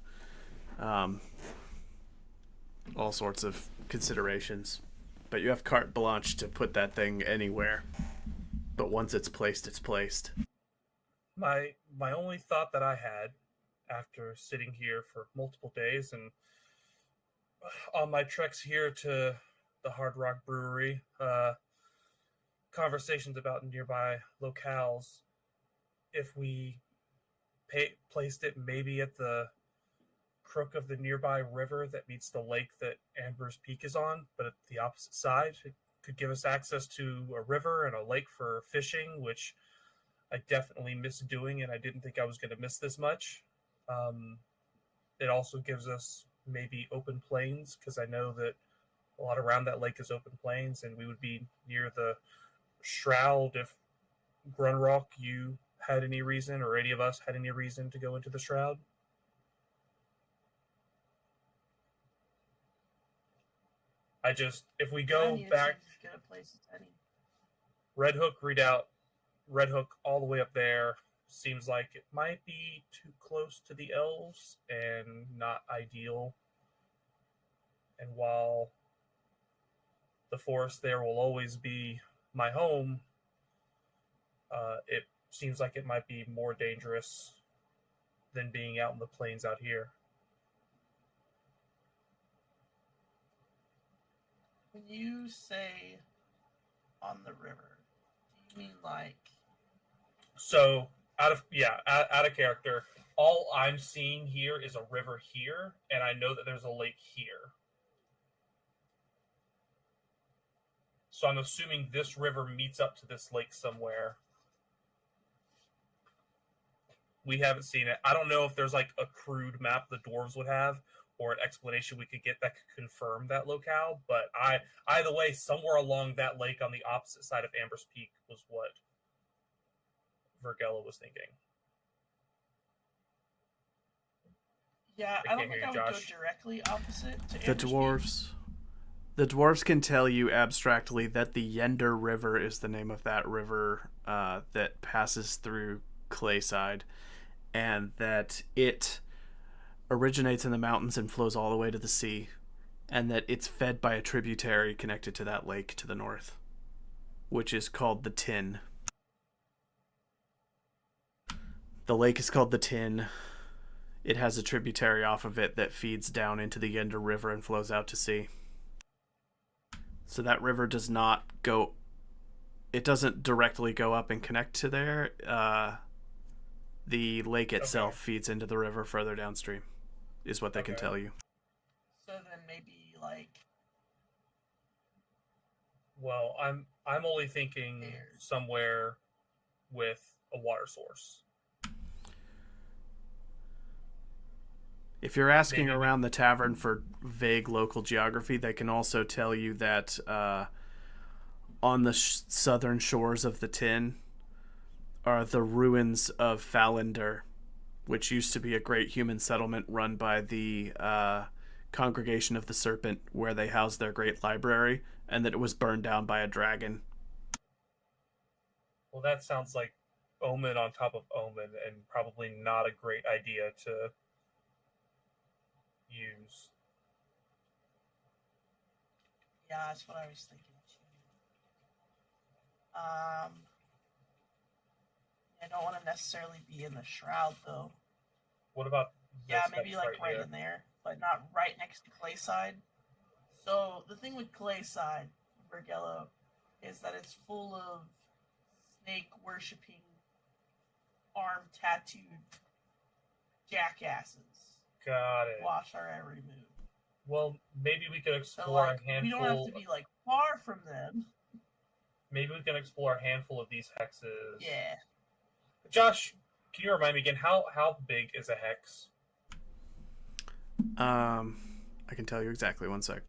All sorts of considerations. But you have carte blanche to put that thing anywhere. But once it's placed, it's placed. My only thought that I had after sitting here for multiple days and on my treks here to the Hard Rock Brewery, conversations about nearby locales, if we placed it maybe at the crook of the nearby river that meets the lake that Amber's Peak is on, but at the opposite side, it could give us access to a river and a lake for fishing, which I definitely miss doing, and I didn't think I was going to miss this much. It also gives us maybe open plains, because I know that a lot around that lake is open plains, and we would be near the Shroud if Grunrock, you had any reason, or any of us had any reason to go into the Shroud. If we go back, Good a place as any. Red Hook Redoubt, Red Hook all the way up there seems like it might be too close to the elves and not ideal. And while the forest there will always be my home, it seems like it might be more dangerous than being out in the plains out here. When you say on the river, do you mean like? So out of character, all I'm seeing here is a river here, and I know that there's a lake here. So I'm assuming this river meets up to this lake somewhere. We haven't seen it. I don't know if there's like a crude map the dwarves would have, or an explanation we could get that could confirm that locale. But either way, somewhere along that lake on the opposite side of Amber's Peak was what Vergello was thinking. Yeah, I don't think I would go directly opposite to The dwarves can tell you abstractly that the Yender River is the name of that river that passes through Clayside, and that it originates in the mountains and flows all the way to the sea, and that it's fed by a tributary connected to that lake to the north, which is called the Tin. The lake is called the Tin. It has a tributary off of it that feeds down into the Yender River and flows out to sea. So that river does not go... It doesn't directly go up and connect to there. The lake itself feeds into the river further downstream, is what they can tell you. So then maybe like Well, I'm only thinking somewhere with a water source. If you're asking Maybe around the tavern for vague local geography, they can also tell you that on the southern shores of the Tin are the ruins of Falander, which used to be a great human settlement run by the Congregation of the Serpent, where they housed their great library, and that it was burned down by a dragon. Well, that sounds like omen on top of omen, and probably not a great idea to use. Yeah, that's what I was thinking too. I don't want to necessarily be in the shroud though. What about Yeah, this maybe hex like right here? in there, but not right next to Clayside. So the thing with Clayside, Vergello, is that it's full of snake worshipping, arm tattooed jackasses. Got it. Watch our every move. Well, maybe we could So explore like, a handful. we don't have to be like far from them. Maybe we can explore a handful of these hexes. Yeah. Josh, can you remind me again, how big is a hex? I can tell you exactly. 1 sec.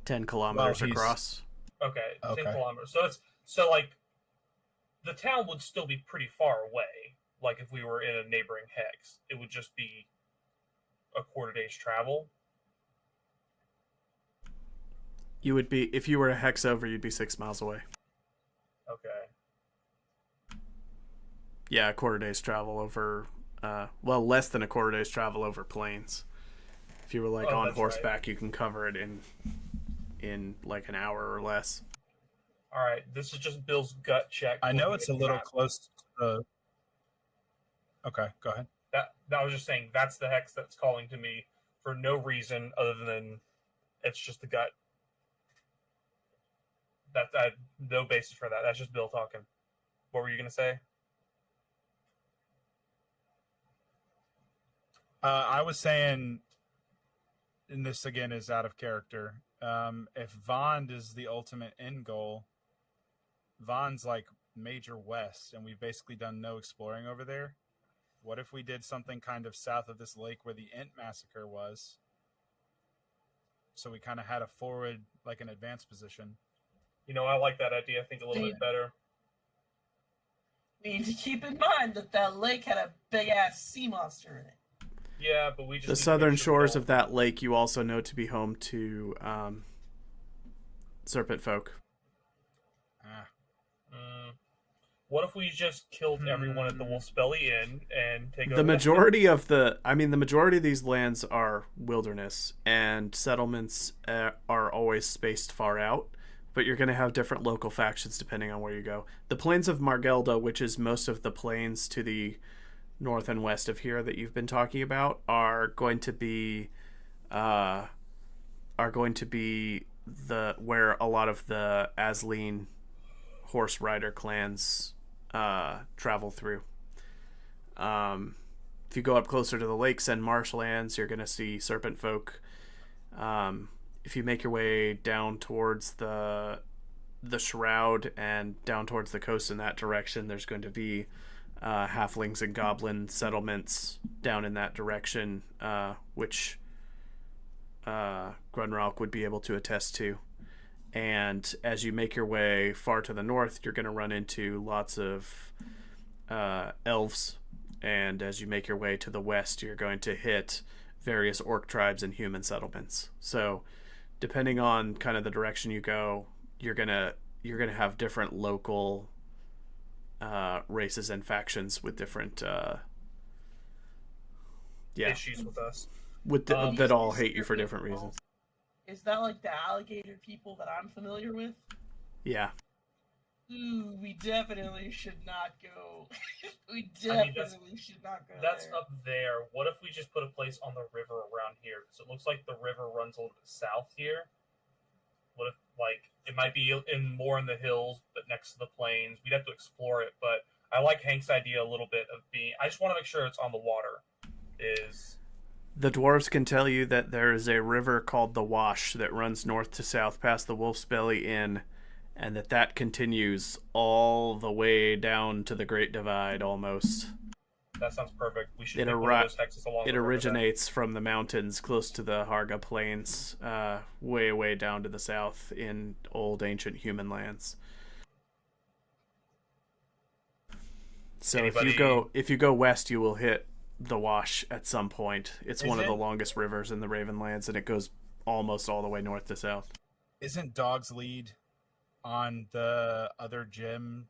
10 kilometers Well, he's- across. Okay, 10 Okay. kilometers. So like the town would still be pretty far away. Like if we were in a neighboring hex, it would just be a quarter day's travel. You would be, if you were a hex over, you'd be 6 miles away. Okay. Yeah, a quarter day's travel over, less than a quarter day's travel over plains. If you were like on that's horseback, you can cover it in like an hour or less. All right. This is just Bill's gut check. I know looking it's at a the little map. close to the... Okay, go ahead. That I was just saying that's the hex that's calling to me for no reason other than it's just the gut. That no basis for that. That's just Bill talking. What were you gonna say? I was saying, and this again is out of character, if Vond is the ultimate end goal, Vond's like major west, and we've basically done no exploring over there. What if we did something kind of south of this lake where the Ent massacre was? So we kind of had a forward, like an advanced position. You know, I like that idea. I think a little bit better. We need to keep in mind that lake had a big ass sea monster in it. Yeah, but we just The need to southern make sure we shores don't- of that lake you also know to be home to serpent folk. What if we just killed everyone at the Wolf's Belly Inn and take over The majority of these lands are wilderness, and settlements are always spaced far out, but you're going to have different local factions depending on where you go. The plains of Margelda, which is most of the plains to the north and west of here that you've been talking about, are going to be the where a lot of the Asleen horse rider clans travel through. If you go up closer to the lakes and marshlands, you're going to see serpent folk. If you make your way down towards the shroud and down towards the coast in that direction, there's going to be halflings and goblin settlements down in that direction, which Grunrock would be able to attest to. And as you make your way far to the north, you're going to run into lots of elves. And as you make your way to the west, you're going to hit various orc tribes and human settlements. So depending on kind of the direction you go, you're going to have different local races and factions with different issues with us. That all hate you for different reasons. Is that like the alligator people that I'm familiar with? Yeah. Ooh, we definitely should not go. Should not go That's there. up there. What if we just put a place on the river around here? Because it looks like the river runs a little bit south here. What if, like, it might be more in the hills, but next to the plains? We'd have to explore it, but I like Hank's idea a little bit of being... I just want to make sure it's on the water. The dwarves can tell you that there is a river called the Wash that runs north to south past the Wolf's Belly Inn, and that continues all the way down to the Great Divide almost. That sounds perfect. We should It, pick one of those hexes along it the river then. originates from the mountains close to the Harga Plains, way, way down to the south in old ancient human lands. So if you go west, you will hit the Wash at some point. It's one of the longest rivers in the Ravenlands, and it goes almost all the way north to south. Isn't Dog's Lead on the other gym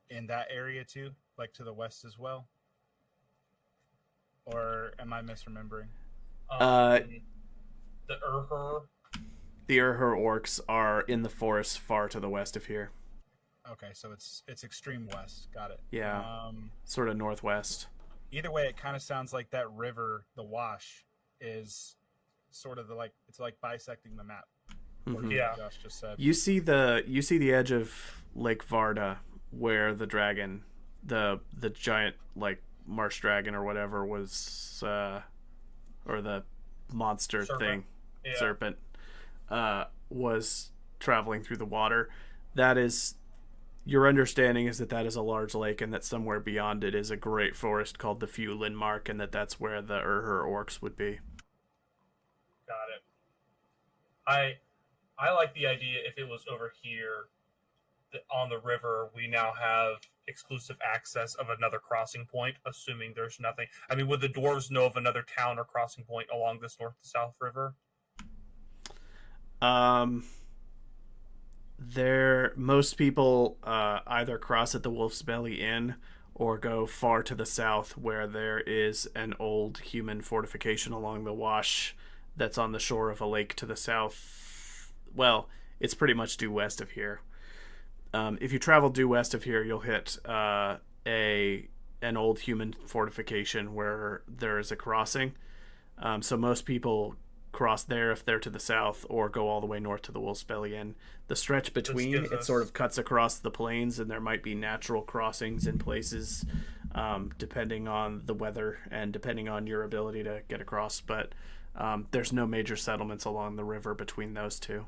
in that area too, like to the west as well? Or am I misremembering? The Urher. The Urher orcs are in the forest far to the west of here. Okay, so it's extreme west. Got it. Yeah, sort of northwest. Either way, it kind of sounds like that river, the Wash, is sort of it's like bisecting the map. Mm-hmm. Yeah, Josh just said. You see the edge of Lake Varda where the dragon, the giant like marsh dragon or whatever was, or the monster serpent, was traveling through the water. That is. Your understanding is that is a large lake, and that somewhere beyond it is a great forest called the Fulin Mark, and that's where the Urher orcs would be. Got it. I like the idea if it was over here on the river, we now have exclusive access of another crossing point, assuming there's nothing. I mean, would the dwarves know of another town or crossing point along this north to south river? Most people either cross at the Wolf's Belly Inn or go far to the south where there is an old human fortification along the Wash that's on the shore of a lake to the south. Well, it's pretty much due west of here. If you travel due west of here, you'll hit an old human fortification where there is a crossing. So most people cross there if they're to the south, or go all the way north to the Wolf's Belly Inn. The stretch between, it sort of cuts across the plains, and there might be natural crossings in places, depending on the weather and depending on your ability to get across. But there's no major settlements along the river between those two.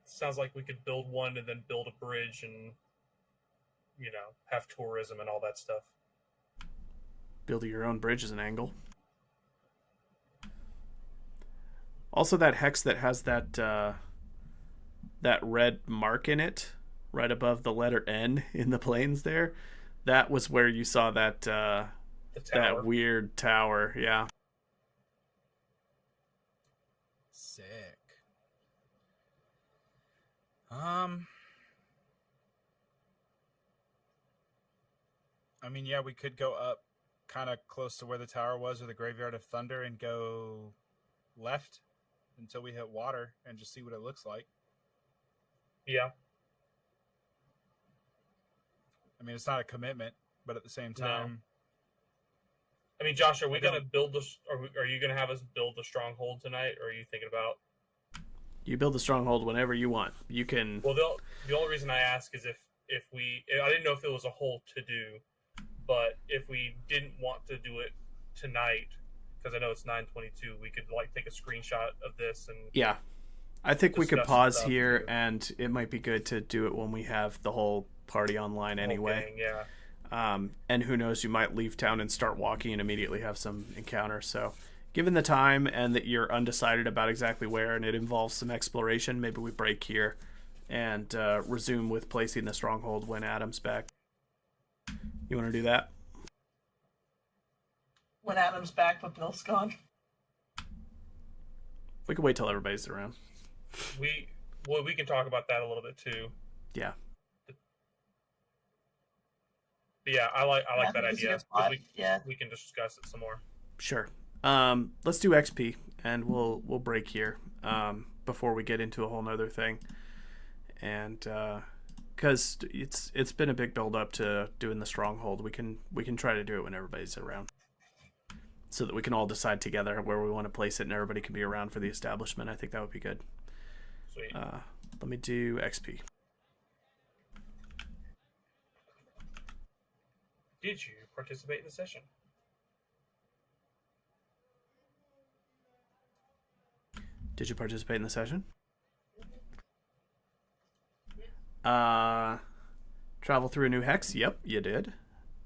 Sounds like we could build one and then build a bridge and, have tourism and all that stuff. Building your own bridge is an angle. Also, that hex that has that red mark in it, right above the letter N in the plains there, that was where you saw that that weird tower. Yeah. Sick. I mean, yeah, we could go up kind of close to where the tower was, or the Graveyard of Thunder, and go left until we hit water and just see what it looks like. Yeah. I mean, it's not a commitment, but at the same time... No. I mean, Josh, are we going to build this? Are you going to have us build the stronghold tonight, or are you thinking about... You build the stronghold whenever you want. You can... Well, the only reason I ask is if we... I didn't know if it was a whole to-do, but if we didn't want to do it tonight... Because I know it's 9:22, we could take a screenshot of this and yeah, I think we could pause here, and it might be good to do it when we have the whole party online anyway. Gang, yeah. And who knows, you might leave town and start walking and immediately have some encounters. So, given the time and that you're undecided about exactly where, and it involves some exploration, maybe we break here and resume with placing the stronghold when Adam's back. You want to do that? When Adam's back, but Bill's gone. We can wait till everybody's around. We can talk about that a little bit too. Yeah. But yeah, I like that idea. We can discuss it some more. Sure. Let's do XP, and we'll break here before we get into a whole nother thing. And because it's been a big build up to doing the stronghold, we can try to do it when everybody's around, so that we can all decide together where we want to place it and everybody can be around for the establishment. I think that would be good. Sweet. Let me do XP. Did you participate in the session? Did you participate in the session? Travel through a new hex? Yep, you did.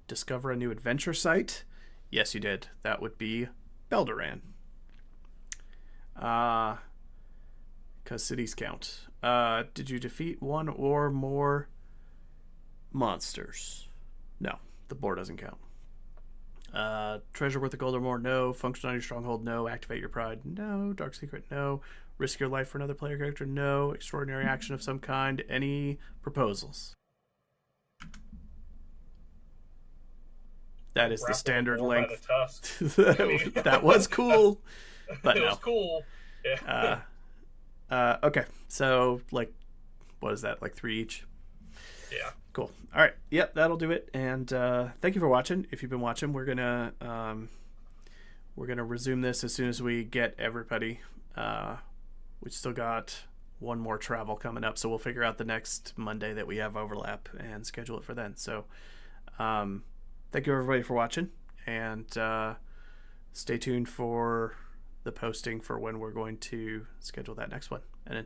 Discover a new adventure site? Yes, you did. That would be Belderan. Because cities count. Did you defeat one or more monsters? No, the boar doesn't count. Treasure worth a gold or more? No. Function on your stronghold? No. Activate your pride? No. Dark secret? No. Risk your life for another player character? No. Extraordinary action of some kind? Any proposals? That is the Grapple standard boar by length. the tusk. That was cool, but it no. was cool. Yeah. Okay, so like, what is that? Like 3 each? Yeah. Cool. All right. Yep, that'll do it. And thank you for watching. If you've been watching, we're gonna resume this as soon as we get everybody. We still got one more travel coming up, so we'll figure out the next Monday that we have overlap and schedule it for then. So, thank you everybody for watching, and stay tuned for the posting for when we're going to schedule that next one. And until